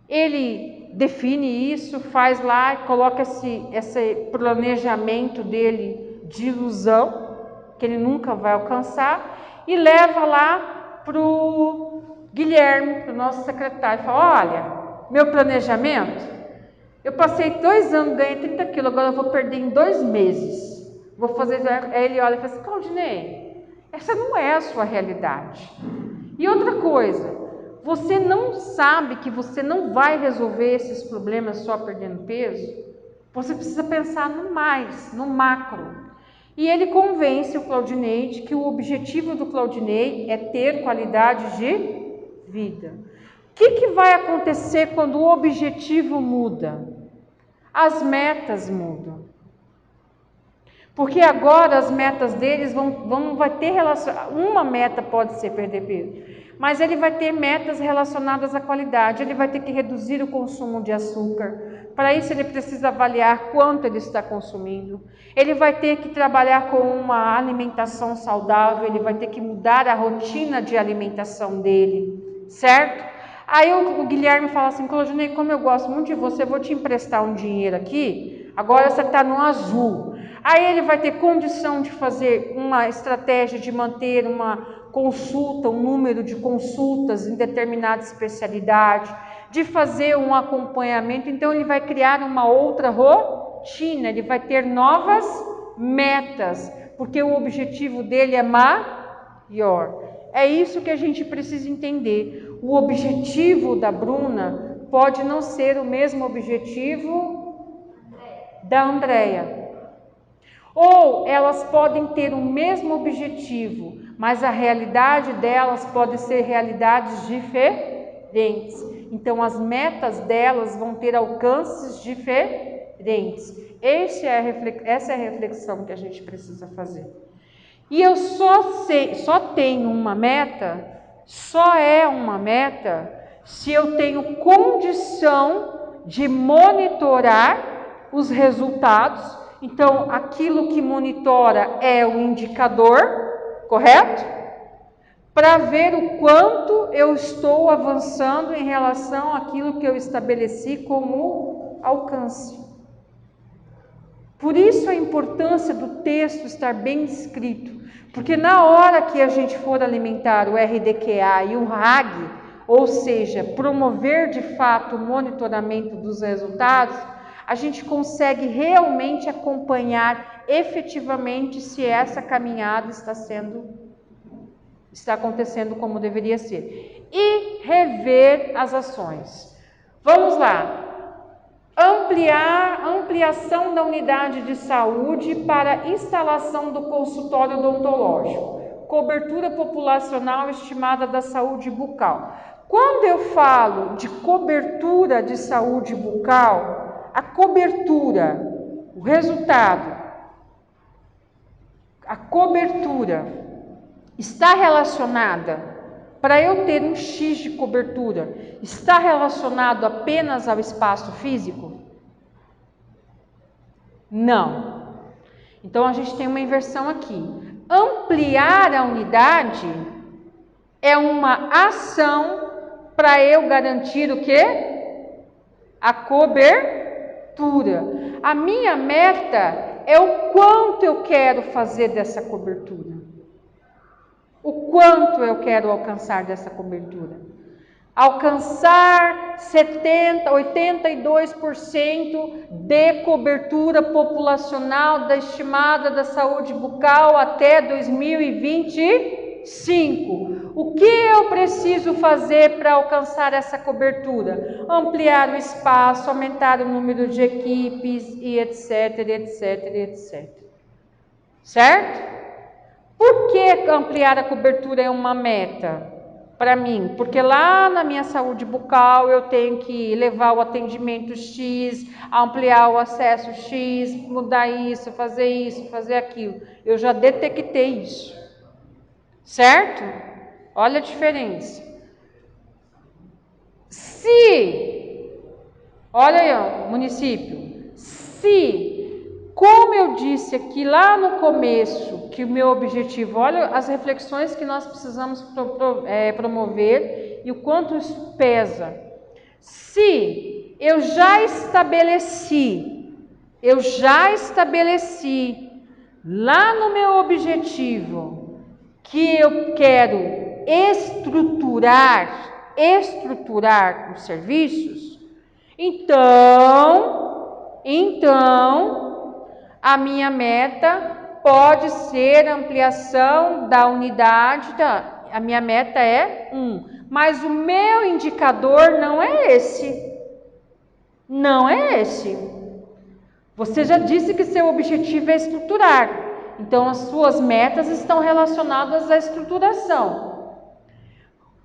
ele define isso, faz lá, coloca esse planejamento dele de ilusão, que ele nunca vai alcançar, e leva lá para o Guilherme, para o nosso secretário, e fala, olha, meu planejamento, eu passei 2 anos, ganhei 30 quilos, agora eu vou perder em 2 meses. Vou fazer. Aí ele olha e fala assim, Claudinei, essa não é a sua realidade. E outra coisa, você não sabe que você não vai resolver esses problemas só perdendo peso? Você precisa pensar no mais, no macro. E ele convence o Claudinei de que o objetivo do Claudinei é ter qualidade de vida. O que vai acontecer quando o objetivo muda? As metas mudam. Porque agora as metas deles vai ter relação. Uma meta pode ser perder peso, mas ele vai ter metas relacionadas à qualidade. Ele vai ter que reduzir o consumo de açúcar. Para isso ele precisa avaliar quanto ele está consumindo. Ele vai ter que trabalhar com uma alimentação saudável. Ele vai ter que mudar a rotina de alimentação dele, certo? Aí o Guilherme fala assim, Claudinei, como eu gosto muito de você, eu vou te emprestar um dinheiro aqui, agora você está no azul. Aí ele vai ter condição de fazer uma estratégia de manter uma consulta, um número de consultas em determinada especialidade, de fazer um acompanhamento. Então ele vai criar uma outra rotina, ele vai ter novas metas, porque o objetivo dele é maior. É isso que a gente precisa entender. O objetivo da Bruna pode não ser o mesmo objetivo da Andréia. Ou elas podem ter o mesmo objetivo, mas a realidade delas pode ser realidades diferentes. Então as metas delas vão ter alcances diferentes. Essa é a reflexão que a gente precisa fazer. E eu só tenho uma meta, só é uma meta, se eu tenho condição de monitorar os resultados. Então, aquilo que monitora é o indicador, correto? Para ver o quanto eu estou avançando em relação àquilo que eu estabeleci como alcance. Por isso a importância do texto estar bem escrito, porque na hora que a gente for alimentar o RDQA e o RAG, ou seja, promover de fato o monitoramento dos resultados, a gente consegue realmente acompanhar efetivamente se essa caminhada está acontecendo como deveria ser. E rever as ações. Vamos lá. Ampliação da unidade de saúde para instalação do consultório odontológico. Cobertura populacional estimada da saúde bucal. Quando eu falo de cobertura de saúde bucal, a cobertura, o resultado, a cobertura está relacionada, para eu ter um X de cobertura, está relacionado apenas ao espaço físico? Não. Então a gente tem uma inversão aqui. Ampliar a unidade é uma ação para eu garantir o quê? A cobertura. A minha meta é o quanto eu quero fazer dessa cobertura. O quanto eu quero alcançar dessa cobertura? Alcançar 82% de cobertura populacional da estimada da saúde bucal até 2025. O que eu preciso fazer para alcançar essa cobertura? Ampliar o espaço, aumentar o número de equipes e etc, etc, etc. Certo? Por que ampliar a cobertura é uma meta para mim? Porque lá na minha saúde bucal eu tenho que levar o atendimento X, ampliar o acesso X, mudar isso, fazer aquilo. Eu já detectei isso, certo? Olha a diferença. Olha aí, ó, município, como eu disse aqui lá no começo, que o meu objetivo, olha as reflexões que nós precisamos promover e o quanto isso pesa. Se eu já estabeleci lá no meu objetivo que eu quero estruturar os serviços, então a minha meta pode ser ampliação da unidade, a minha meta é 1, mas o meu indicador não é esse. Não é esse. Você já disse que seu objetivo é estruturar, então as suas metas estão relacionadas à estruturação.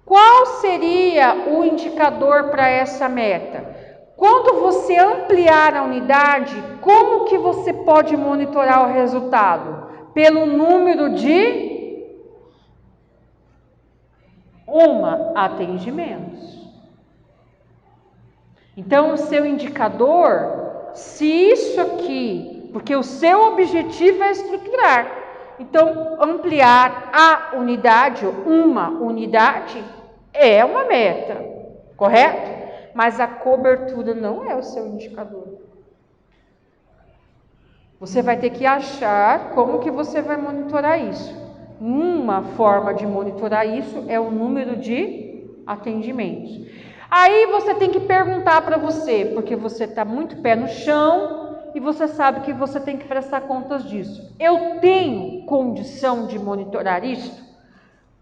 Qual seria o indicador para essa meta? Quando você ampliar a unidade, como que você pode monitorar o resultado? Pelo número de atendimentos. Então, o seu indicador, se isso aqui, porque o seu objetivo é estruturar, então ampliar a unidade, uma unidade, é uma meta, correto? Mas a cobertura não é o seu indicador. Você vai ter que achar como que você vai monitorar isso. Uma forma de monitorar isso é o número de atendimentos. Aí você tem que perguntar para você, porque você está muito pé no chão e você sabe que você tem que prestar contas disso. Eu tenho condição de monitorar isso?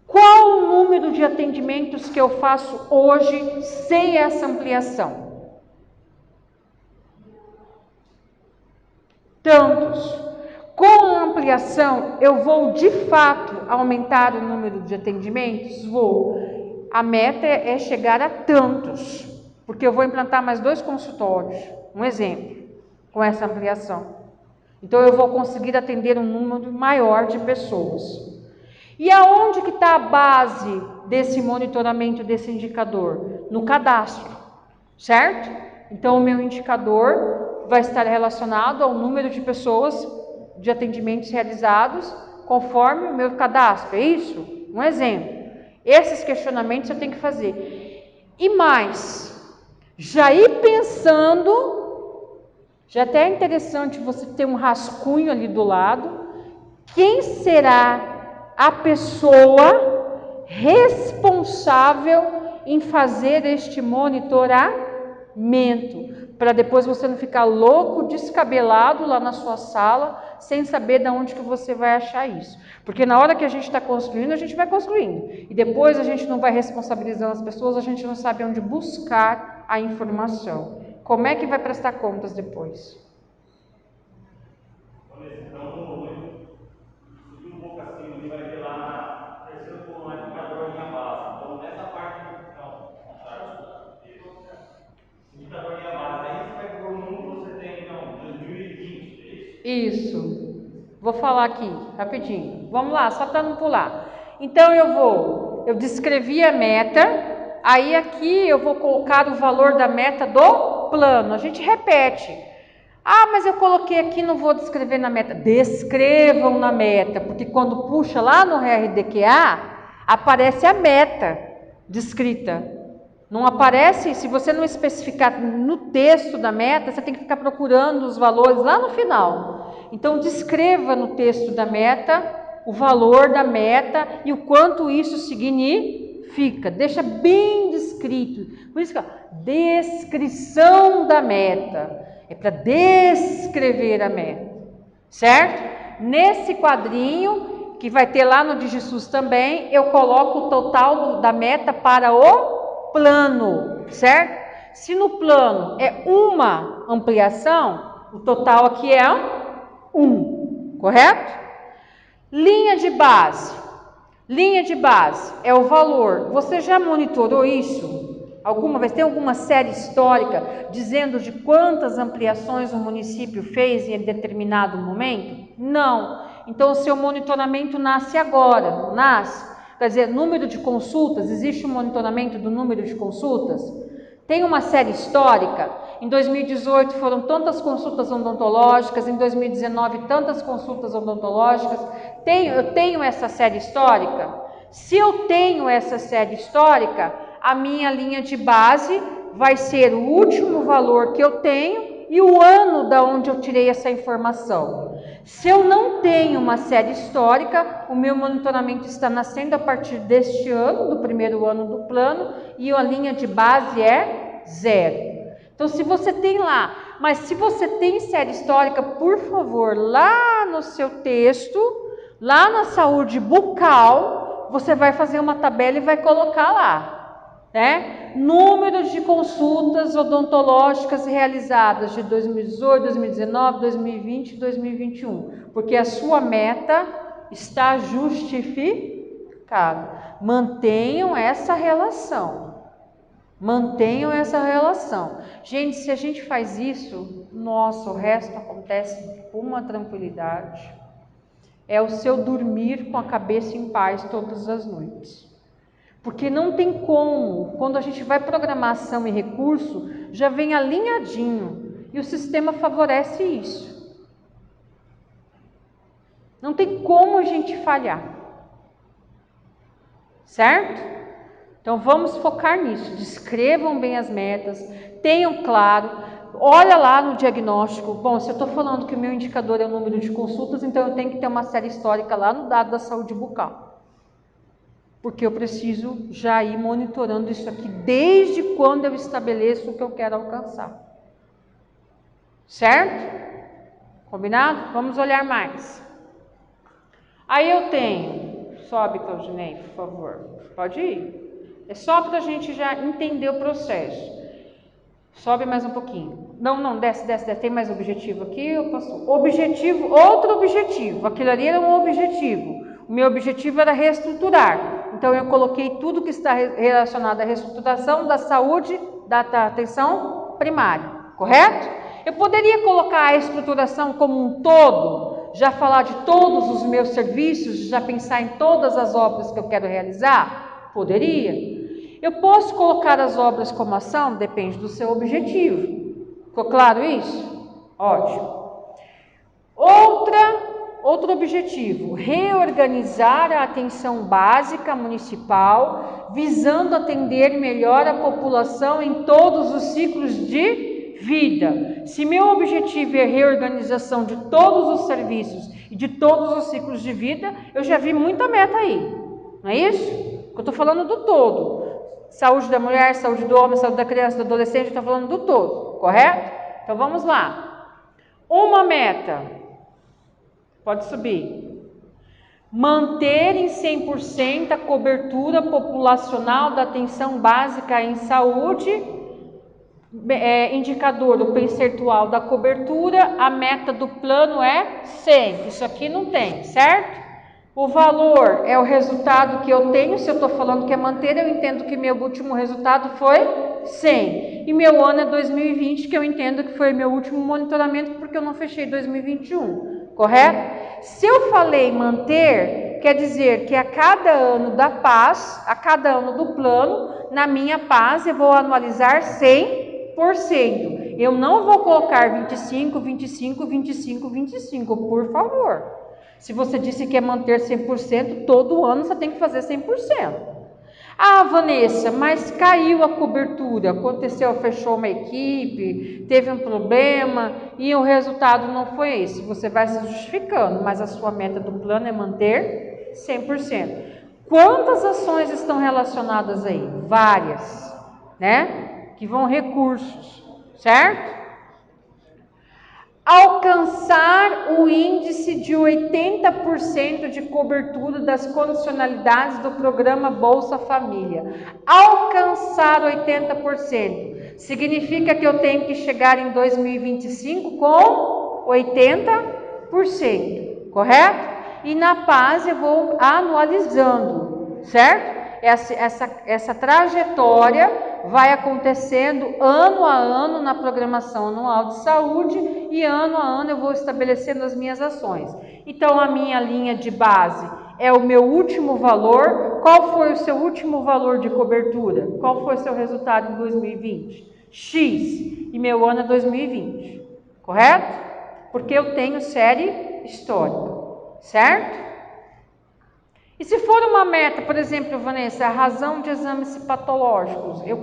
Qual o número de atendimentos que eu faço hoje sem essa ampliação? Tantos. Com a ampliação, eu vou de fato aumentar o número de atendimentos? Vou. A meta é chegar a tantos, porque eu vou implantar mais 2 consultórios, um exemplo, com essa ampliação. Então eu vou conseguir atender um número maior de pessoas. E aonde que está a base desse monitoramento, desse indicador? No cadastro, certo? Então o meu indicador vai estar relacionado ao número de pessoas de atendimentos realizados conforme o meu cadastro, é isso? Um exemplo. Esses questionamentos eu tenho que fazer. E mais, já ir pensando, já até é interessante você ter um rascunho ali do lado, quem será a pessoa responsável em fazer este monitoramento, para depois você não ficar louco, descabelado lá na sua sala, sem saber de onde que você vai achar isso. Porque na hora que a gente está construindo, a gente vai construindo. E depois a gente não vai responsabilizando as pessoas, a gente não sabe onde buscar a informação. Como é que vai prestar contas depois? Isso. Vou falar aqui, rapidinho. Vamos lá, só para não pular. Então eu descrevi a meta, aí aqui eu vou colocar o valor da meta do plano. A gente repete. Ah, mas eu coloquei aqui, não vou descrever na meta. Descrevam na meta, porque quando puxa lá no RDQA, aparece a meta descrita. Não aparece, se você não especificar no texto da meta, você tem que ficar procurando os valores lá no final. Então, descreva no texto da meta o valor da meta e o quanto isso significa. Deixa bem descrito. Por isso que, ó, descrição da meta. É para descrever a meta, certo? Nesse quadrinho, que vai ter lá no DigiSUS também, eu coloco o total da meta para o plano, certo? Se no plano é uma ampliação, o total aqui é 1, correto? Linha de base. Linha de base é o valor. Você já monitorou isso? Alguma vez? Tem alguma série histórica dizendo de quantas ampliações o município fez em determinado momento? Não. Então o seu monitoramento nasce agora, não nasce? Quer dizer, número de consultas, existe um monitoramento do número de consultas? Tem uma série histórica? Em 2018 foram tantas consultas odontológicas, em 2019 tantas consultas odontológicas. Eu tenho essa série histórica? Se eu tenho essa série histórica, a minha linha de base vai ser o último valor que eu tenho e o ano da onde eu tirei essa informação. Se eu não tenho uma série histórica, o meu monitoramento está nascendo a partir deste ano, do primeiro ano do plano, e a linha de base é 0. Então, se você tem lá, mas se você tem série histórica, por favor, lá no seu texto, lá na saúde bucal, você vai fazer uma tabela e vai colocar lá, né? Números de consultas odontológicas realizadas de 2018, 2019, 2020 e 2021, porque a sua meta está justificada. Mantenham essa relação. Mantenham essa relação. Gente, se a gente faz isso, nossa, o resto acontece com uma tranquilidade. É o seu dormir com a cabeça em paz todas as noites. Porque não tem como, quando a gente vai programar ação e recurso, já vem alinhadinho. E o sistema favorece isso. Não tem como a gente falhar. Certo? Então vamos focar nisso, descrevam bem as metas, tenham claro, Olha lá no diagnóstico. Bom, se eu estou falando que o meu indicador é o número de consultas, então eu tenho que ter uma série histórica lá no dado da saúde bucal. Porque eu preciso já ir monitorando isso aqui desde quando eu estabeleço o que eu quero alcançar. Certo? Combinado? Vamos olhar mais. Aí eu tenho, sobe, Claudinei, por favor. Pode ir. É só para a gente já entender o processo. Sobe mais um pouquinho. Não, desce. Tem mais objetivo aqui? Eu passo. Objetivo, outro objetivo. Aquilo ali era um objetivo. O meu objetivo era reestruturar. Então, eu coloquei tudo que está relacionado à reestruturação da saúde, da atenção primária. Correto? Eu poderia colocar a estruturação como um todo, já falar de todos os meus serviços, já pensar em todas as obras que eu quero realizar? Poderia. Eu posso colocar as obras como ação? Depende do seu objetivo. Ficou claro isso? Ótimo. Outro objetivo, reorganizar a atenção básica municipal, visando atender melhor a população em todos os ciclos de vida. Se meu objetivo é reorganização de todos os serviços e de todos os ciclos de vida, eu já vi muita meta aí. Não é isso? Eu estou falando do todo. Saúde da mulher, saúde do homem, saúde da criança, do adolescente, estou falando do todo, correto? Então vamos lá. Uma meta, pode subir. Manter em 100% a cobertura populacional da atenção básica em saúde, indicador, o percentual da cobertura, a meta do plano é 100, isso aqui não tem, certo? O valor é o resultado que eu tenho, se eu estou falando que é manter, eu entendo que meu último resultado foi 100. E meu ano é 2020, que eu entendo que foi meu último monitoramento, porque eu não fechei 2021, correto? Se eu falei manter, quer dizer que a cada ano da PAS, a cada ano do plano, na minha PAS eu vou anualizar 100%. Eu não vou colocar 25, 25, 25, 25, por favor. Se você disse que é manter 100%, todo ano você tem que fazer 100%. Ah, Vanessa, mas caiu a cobertura, aconteceu, fechou uma equipe, teve um problema e o resultado não foi esse. Você vai se justificando, mas a sua meta do plano é manter 100%. Quantas ações estão relacionadas aí? Várias, né? Que vão recursos, certo? Alcançar o índice de 80% de cobertura das condicionalidades do programa Bolsa Família. Alcançar 80% significa que eu tenho que chegar em 2025 com 80%, correto? E na PAS eu vou anualizando, certo? Essa trajetória vai acontecendo ano a ano na programação anual de saúde e ano a ano eu vou estabelecendo as minhas ações. Então, a minha linha de base é o meu último valor. Qual foi o seu último valor de cobertura? Qual foi o seu resultado em 2020? X. E meu ano é 2020, correto? Porque eu tenho série histórica, certo? E se for uma meta, por exemplo, Vanessa, a razão de exames patológicos, eu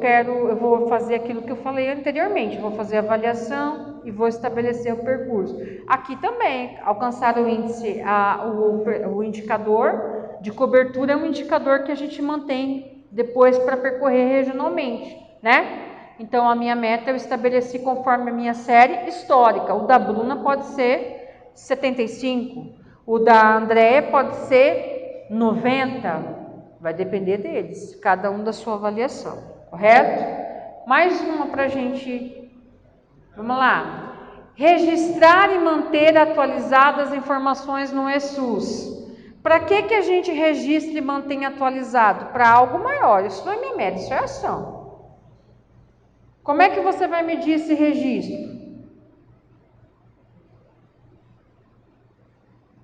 vou fazer aquilo que eu falei anteriormente, vou fazer a avaliação e vou estabelecer o percurso. Aqui também, alcançar o índice, o indicador de cobertura é um indicador que a gente mantém depois para percorrer regionalmente, né? Então, a minha meta eu estabeleci conforme a minha série histórica. O da Bruna pode ser 75, o da Andréia pode ser 90, vai depender deles, cada um da sua avaliação, correto? Mais uma para a gente, vamos lá. Registrar e manter atualizadas as informações no eSUS. Para que a gente registra e mantém atualizado? Para algo maior, isso não é minha meta, isso é ação. Como é que você vai medir esse registro?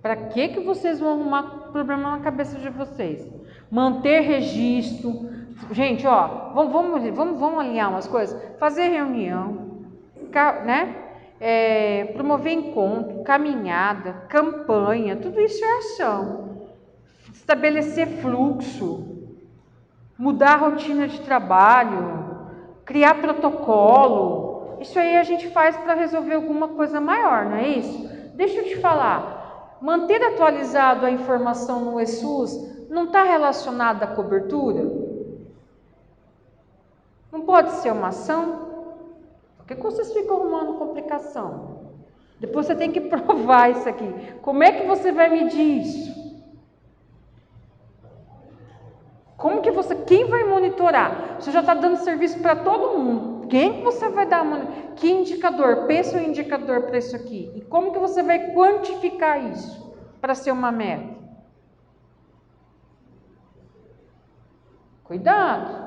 Para que vocês vão arrumar problema na cabeça de vocês? Manter registro. Gente, ó, vamos alinhar umas coisas. Fazer reunião, né? Promover encontro, caminhada, campanha, tudo isso é ação. Estabelecer fluxo, mudar a rotina de trabalho, criar protocolo. isso aí a gente faz para resolver alguma coisa maior, não é isso? Deixa eu te falar, manter atualizado a informação no eSUS não está relacionado à cobertura? Não pode ser uma ação? Por que vocês ficam arrumando complicação? Depois você tem que provar isso aqui. Como é que você vai medir isso? Como que quem vai monitorar? Você já está dando serviço para todo mundo. Quem que você vai dar? Que indicador? Pensa um indicador para isso aqui. E como que você vai quantificar isso para ser uma meta? Cuidado.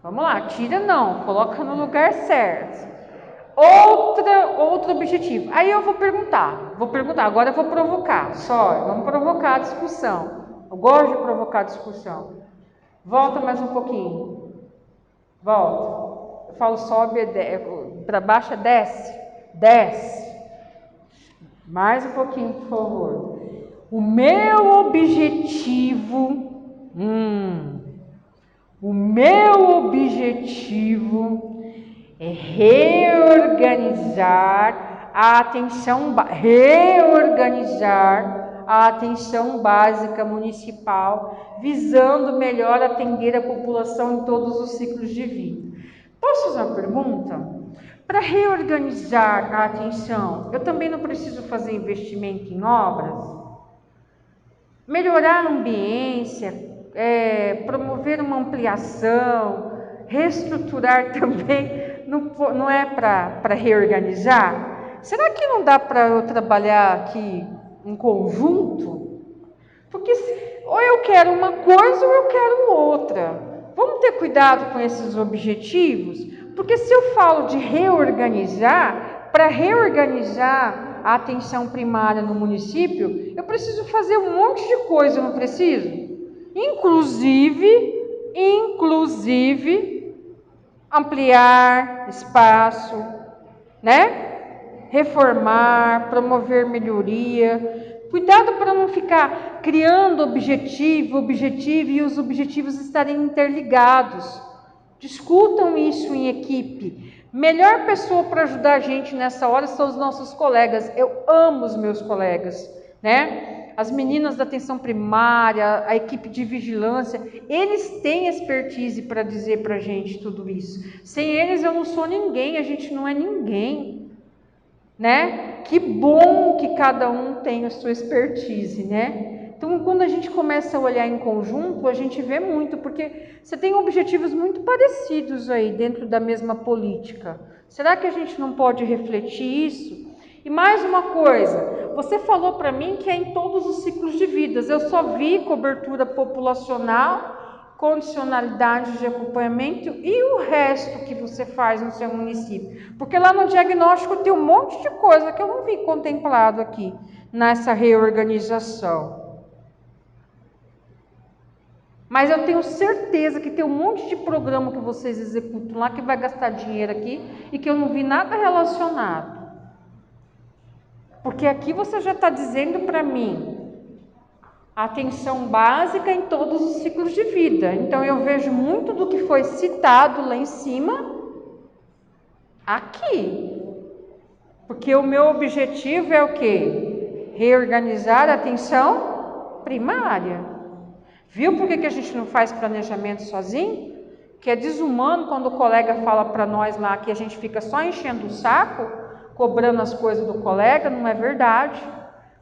Vamos lá, tira não, coloca no lugar certo. Outro objetivo. Aí eu vou perguntar, agora eu vou provocar, vamos provocar a discussão. Eu gosto de provocar a discussão. Volta mais um pouquinho. Volta. Eu falo sobe, para baixo é desce. Desce. Mais um pouquinho, por favor. O meu objetivo é reorganizar a atenção básica municipal, visando melhor atender a população em todos os ciclos de vida. Posso fazer uma pergunta? Para reorganizar a atenção, eu também não preciso fazer investimento em obras? Melhorar a ambiência, promover uma ampliação, reestruturar também, não é para reorganizar? Será que não dá para eu trabalhar aqui em conjunto? Porque ou eu quero uma coisa ou eu quero outra. Vamos ter cuidado com esses objetivos, porque se eu falo de reorganizar, para reorganizar a atenção primária no município, eu preciso fazer um monte de coisa, não preciso? Inclusive ampliar espaço, né? Reformar, promover melhoria. Cuidado para não ficar criando objetivo e os objetivos estarem interligados. Discutam isso em equipe. Melhor pessoa para ajudar a gente nessa hora são os nossos colegas. Eu amo os meus colegas, né? As meninas da atenção primária, a equipe de vigilância, eles têm expertise para dizer para a gente tudo isso. Sem eles eu não sou ninguém, a gente não é ninguém, né? Que bom que cada um tem a sua expertise, né? Então, quando a gente começa a olhar em conjunto, a gente vê muito, porque você tem objetivos muito parecidos aí dentro da mesma política. Será que a gente não pode refletir isso? E mais uma coisa, você falou para mim que é em todos os ciclos de vidas. Eu só vi cobertura populacional, condicionalidade de acompanhamento e o resto que você faz no seu município. Porque lá no diagnóstico tem um monte de coisa que eu não vi contemplado aqui nessa reorganização. Mas eu tenho certeza que tem um monte de programa que vocês executam lá que vai gastar dinheiro aqui e que eu não vi nada relacionado. Porque aqui você já está dizendo para mim atenção básica em todos os ciclos de vida. Então eu vejo muito do que foi citado lá em cima aqui. Porque o meu objetivo é o quê? Reorganizar a atenção primária. Viu por que a gente não faz planejamento sozinho? Que é desumano quando o colega fala para nós lá que a gente fica só enchendo o saco, cobrando as coisas do colega, não é verdade.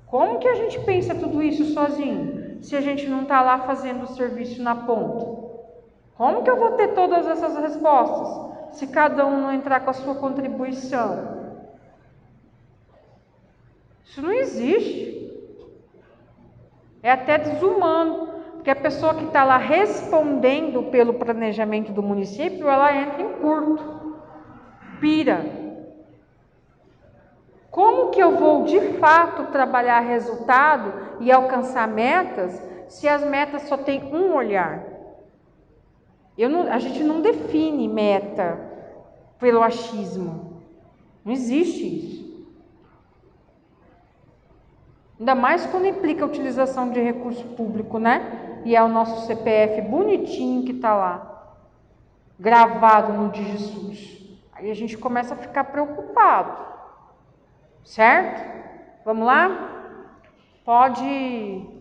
Como que a gente pensa tudo isso sozinho, se a gente não está lá fazendo o serviço na ponta? Como que eu vou ter todas essas respostas, se cada um não entrar com a sua contribuição? Isso não existe. É até desumano. Porque a pessoa que está lá respondendo pelo planejamento do município, ela entra em curto, pira. Como que eu vou de fato trabalhar resultado e alcançar metas, se as metas só têm um olhar? A gente não define meta pelo achismo, não existe isso. Ainda mais quando implica a utilização de recurso público, né? E é o nosso CPF bonitinho que está lá, gravado no DigiSUS. Aí a gente começa a ficar preocupado, certo? Vamos lá? Pode...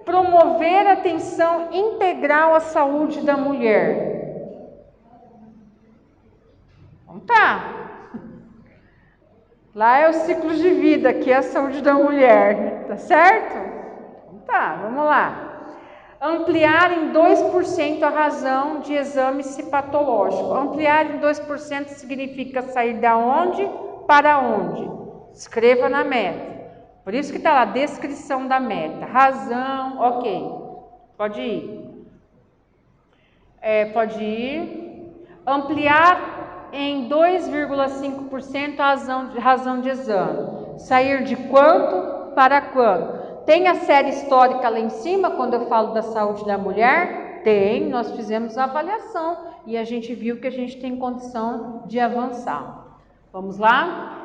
Promover atenção integral à saúde da mulher. Então tá. Lá é o ciclo de vida, aqui é a saúde da mulher, tá certo? Então tá, vamos lá. Ampliar em 2% a razão de exame citopatológico. Ampliar em 2% significa sair da onde para onde? Escreva na meta. Por isso que está lá, descrição da meta. Razão, ok. Pode ir. Pode ir. Ampliar em 2,5% a razão de exame. Sair de quanto para quanto? Tem a série histórica lá em cima, quando eu falo da saúde da mulher? Tem, nós fizemos a avaliação e a gente viu que a gente tem condição de avançar. Vamos lá?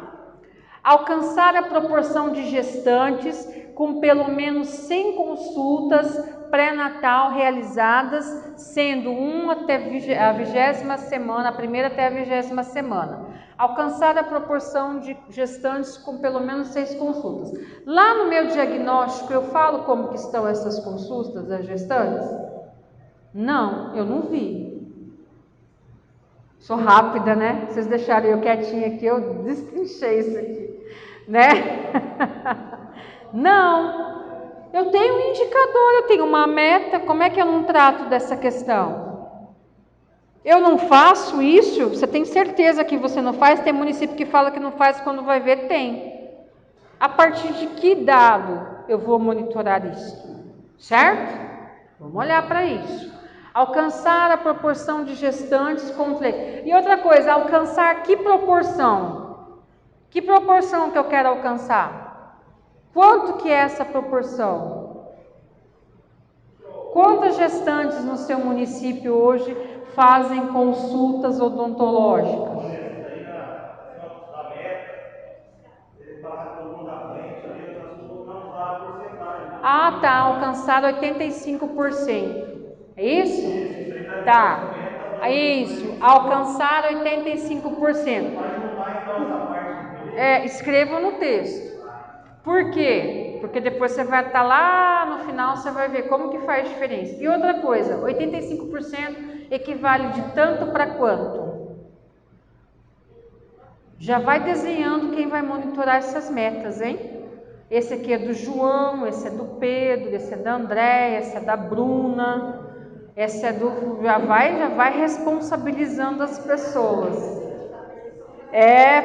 Alcançar a proporção de gestantes com pelo menos 100 consultas pré-natal realizadas, sendo uma até a 20ª semana, a primeira até a 20ª semana. Alcançar a proporção de gestantes com pelo menos 6 consultas. Lá no meu diagnóstico eu falo como que estão essas consultas das gestantes? Não, eu não vi. Sou rápida, né? Vocês deixaram eu quietinha aqui, eu destrinchei isso aqui, né? Não. Eu tenho um indicador, eu tenho uma meta, como é que eu não trato dessa questão? Eu não faço isso? Você tem certeza que você não faz? Tem município que fala que não faz, quando vai ver, tem. A partir de que dado eu vou monitorar isso? Certo? Vamos olhar para isso. Alcançar a proporção de gestantes com... E outra coisa, alcançar que proporção? Que proporção que eu quero alcançar? Quanto que é essa proporção? Quantas gestantes no seu município hoje fazem consultas odontológicas? Ah, tá, alcançar 85%. É isso? Tá. É isso, alcançar 85%. Escreva no texto. Por quê? Porque depois você vai estar lá no final, você vai ver como que faz diferença. E outra coisa, 85% equivale de tanto para quanto? Já vai desenhando quem vai monitorar essas metas, hein? Esse aqui é do João, esse é do Pedro, esse é da Andréia, esse é da Bruna, esse é do... Já vai responsabilizando as pessoas.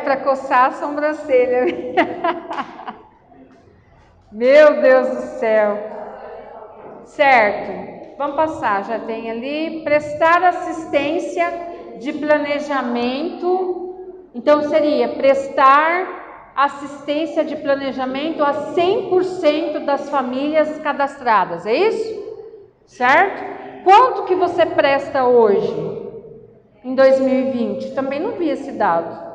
Para coçar a sobrancelha. Meu Deus do céu. Certo, vamos passar, já tem ali. Prestar assistência de planejamento. Então seria prestar assistência de planejamento a 100% das famílias cadastradas, é isso? Certo? Quanto que você presta hoje, em 2020? Também não vi esse dado.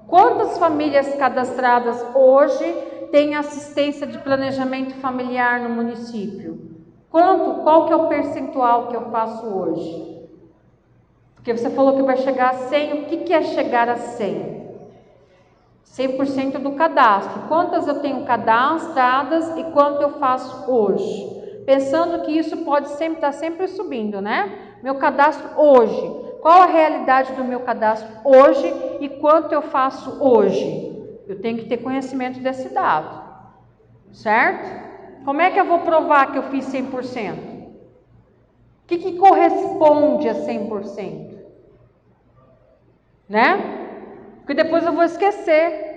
Quantas famílias cadastradas hoje têm assistência de planejamento familiar no município? Qual que é o percentual que eu faço hoje? Porque você falou que vai chegar a 100, o que é chegar a 100? 100% do cadastro. Quantas eu tenho cadastradas e quanto eu faço hoje? Pensando que isso pode sempre estar sempre subindo, né? Meu cadastro hoje. Qual a realidade do meu cadastro hoje e quanto eu faço hoje? Eu tenho que ter conhecimento desse dado, certo? Como é que eu vou provar que eu fiz 100%? O que corresponde a 100%? Né? Porque depois eu vou esquecer.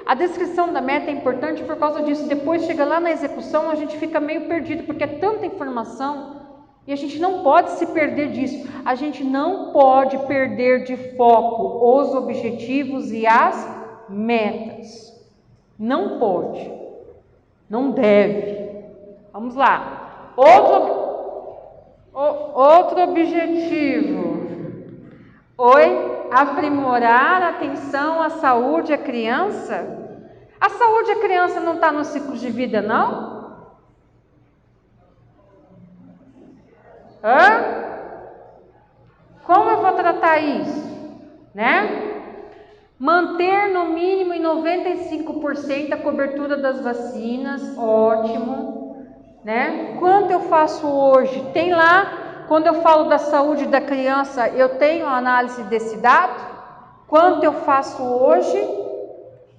A descrição da meta é importante por causa disso. Depois chega lá na execução, a gente fica meio perdido, porque é tanta informação e a gente não pode se perder disso. A gente não pode perder de foco os objetivos e as metas. Não pode. Não deve. Vamos lá. Outro objetivo. Aprimorar a atenção à saúde à criança. A saúde da criança não está no ciclo de vida, não? Como eu vou tratar isso? Né? Manter no mínimo em 95% a cobertura das vacinas, ótimo, né? Quanto eu faço hoje? Tem lá, quando eu falo da saúde da criança, eu tenho a análise desse dado? Quanto eu faço hoje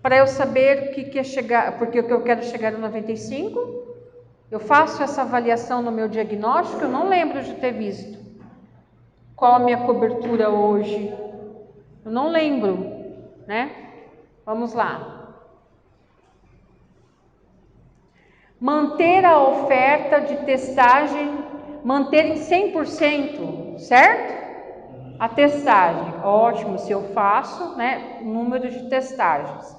para eu saber o que é chegar, porque o que eu quero chegar no 95? Eu faço essa avaliação no meu diagnóstico, eu não lembro de ter visto. Qual a minha cobertura hoje? Eu não lembro, né? Vamos lá. Manter a oferta de testagem, manter em 100%, certo? A testagem, ótimo, se eu faço, né? Número de testagens.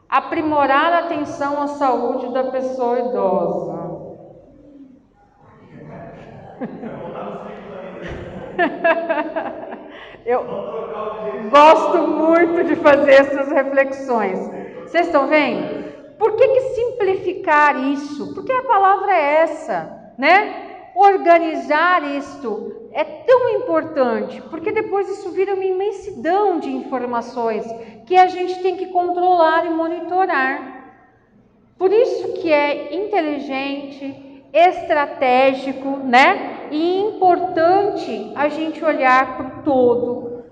Aprimorar a atenção à saúde da pessoa idosa. Eu gosto muito de fazer essas reflexões. Vocês estão vendo? Por que simplificar isso? Porque a palavra é essa, né? Organizar isto é tão importante, porque depois isso vira uma imensidão de informações que a gente tem que controlar e monitorar. Por isso que é inteligente, estratégico, né? E importante a gente olhar para o todo,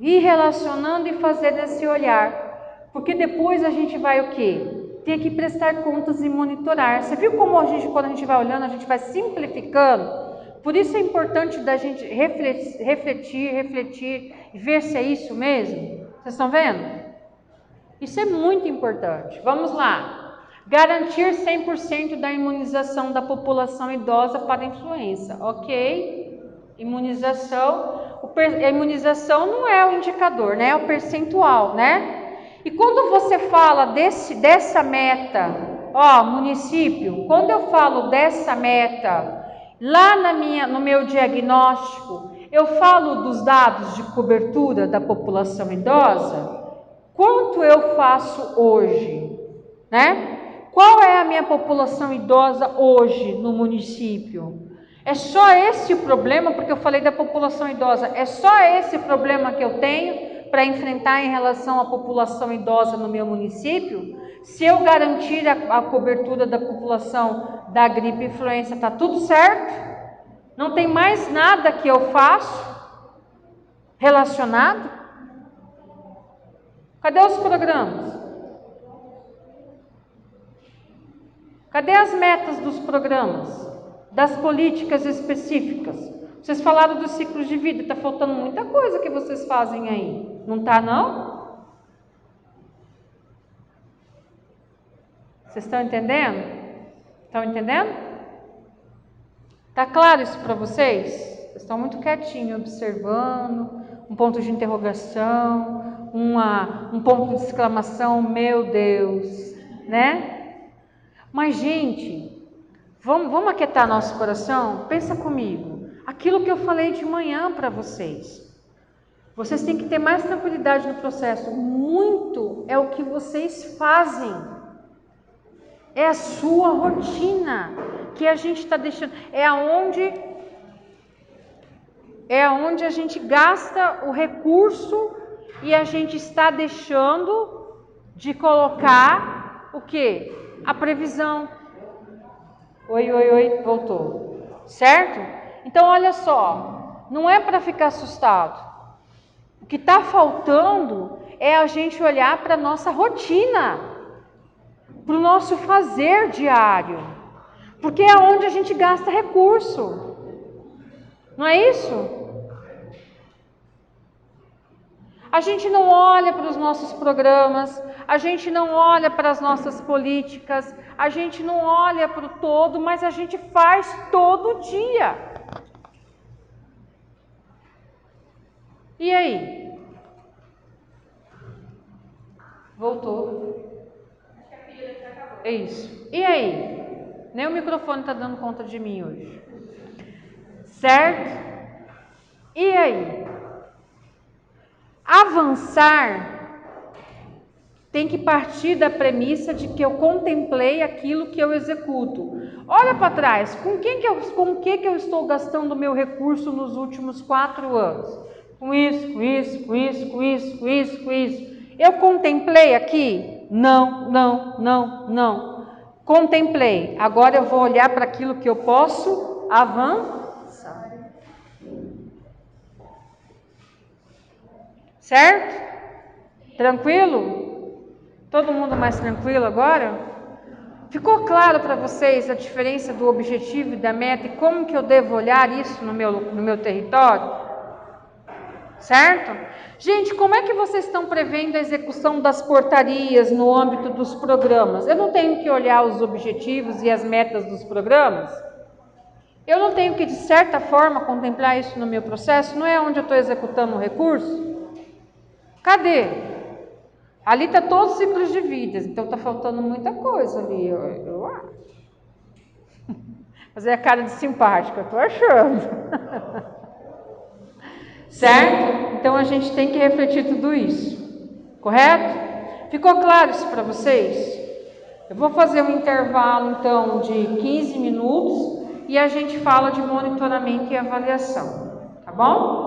ir relacionando e fazer esse olhar, porque depois a gente vai o quê? Ter que prestar contas e monitorar. Você viu como a gente, quando a gente vai olhando, a gente vai simplificando? Por isso é importante da gente refletir e ver se é isso mesmo. Vocês estão vendo? Isso é muito importante. Vamos lá. Garantir 100% da imunização da população idosa para influenza. Ok. Imunização. A imunização não é o indicador, né? É o percentual, né? E quando você fala dessa meta, município, quando eu falo dessa meta, lá no meu diagnóstico, eu falo dos dados de cobertura da população idosa. Quanto eu faço hoje, né? Qual é a minha população idosa hoje no município? É só esse o problema, porque eu falei da população idosa, é só esse problema que eu tenho para enfrentar em relação à população idosa no meu município? Se eu garantir a cobertura da população da gripe e influenza, está tudo certo? Não tem mais nada que eu faço relacionado? Cadê os programas? Cadê as metas dos programas? Das políticas específicas? Vocês falaram dos ciclos de vida, está faltando muita coisa que vocês fazem aí. Não está, não? Vocês estão entendendo? Estão entendendo? Está claro isso para vocês? Vocês estão muito quietinhos, observando, um ponto de interrogação, um ponto de exclamação, meu Deus, né? Mas, gente, vamos aquietar nosso coração? Pensa comigo. Aquilo que eu falei de manhã para vocês. Vocês têm que ter mais tranquilidade no processo. Muito é o que vocês fazem. É a sua rotina que a gente está deixando. É aonde a gente gasta o recurso e a gente está deixando de colocar o quê? A previsão. Oi, voltou. Certo? Então, olha só, não é para ficar assustado. O que está faltando é a gente olhar para a nossa rotina, para o nosso fazer diário, porque é onde a gente gasta recurso. Não é isso? A gente não olha para os nossos programas, a gente não olha para as nossas políticas, a gente não olha para o todo, mas a gente faz todo dia. E aí? Voltou. Acho que a pilha já acabou. É isso. E aí? Nem o microfone está dando conta de mim hoje. Certo? E aí? Avançar tem que partir da premissa de que eu contemplei aquilo que eu executo. Olha para trás, com o que eu estou gastando o meu recurso nos últimos 4 anos? Com isso. Eu contemplei aqui? Não. Contemplei. Agora eu vou olhar para aquilo que eu posso avançar. Certo? Tranquilo? Todo mundo mais tranquilo agora? Ficou claro para vocês a diferença do objetivo e da meta e como que eu devo olhar isso no meu território? Certo? Gente, como é que vocês estão prevendo a execução das portarias no âmbito dos programas? Eu não tenho que olhar os objetivos e as metas dos programas? Eu não tenho que, de certa forma, contemplar isso no meu processo? Não é onde eu estou executando o recurso? Cadê? Ali está todos os ciclos de vidas, então está faltando muita coisa ali, eu acho. Fazer a cara de simpática, estou achando. Certo? Então a gente tem que refletir tudo isso, correto? Ficou claro isso para vocês? Eu vou fazer um intervalo então de 15 minutos e a gente fala de monitoramento e avaliação, tá bom?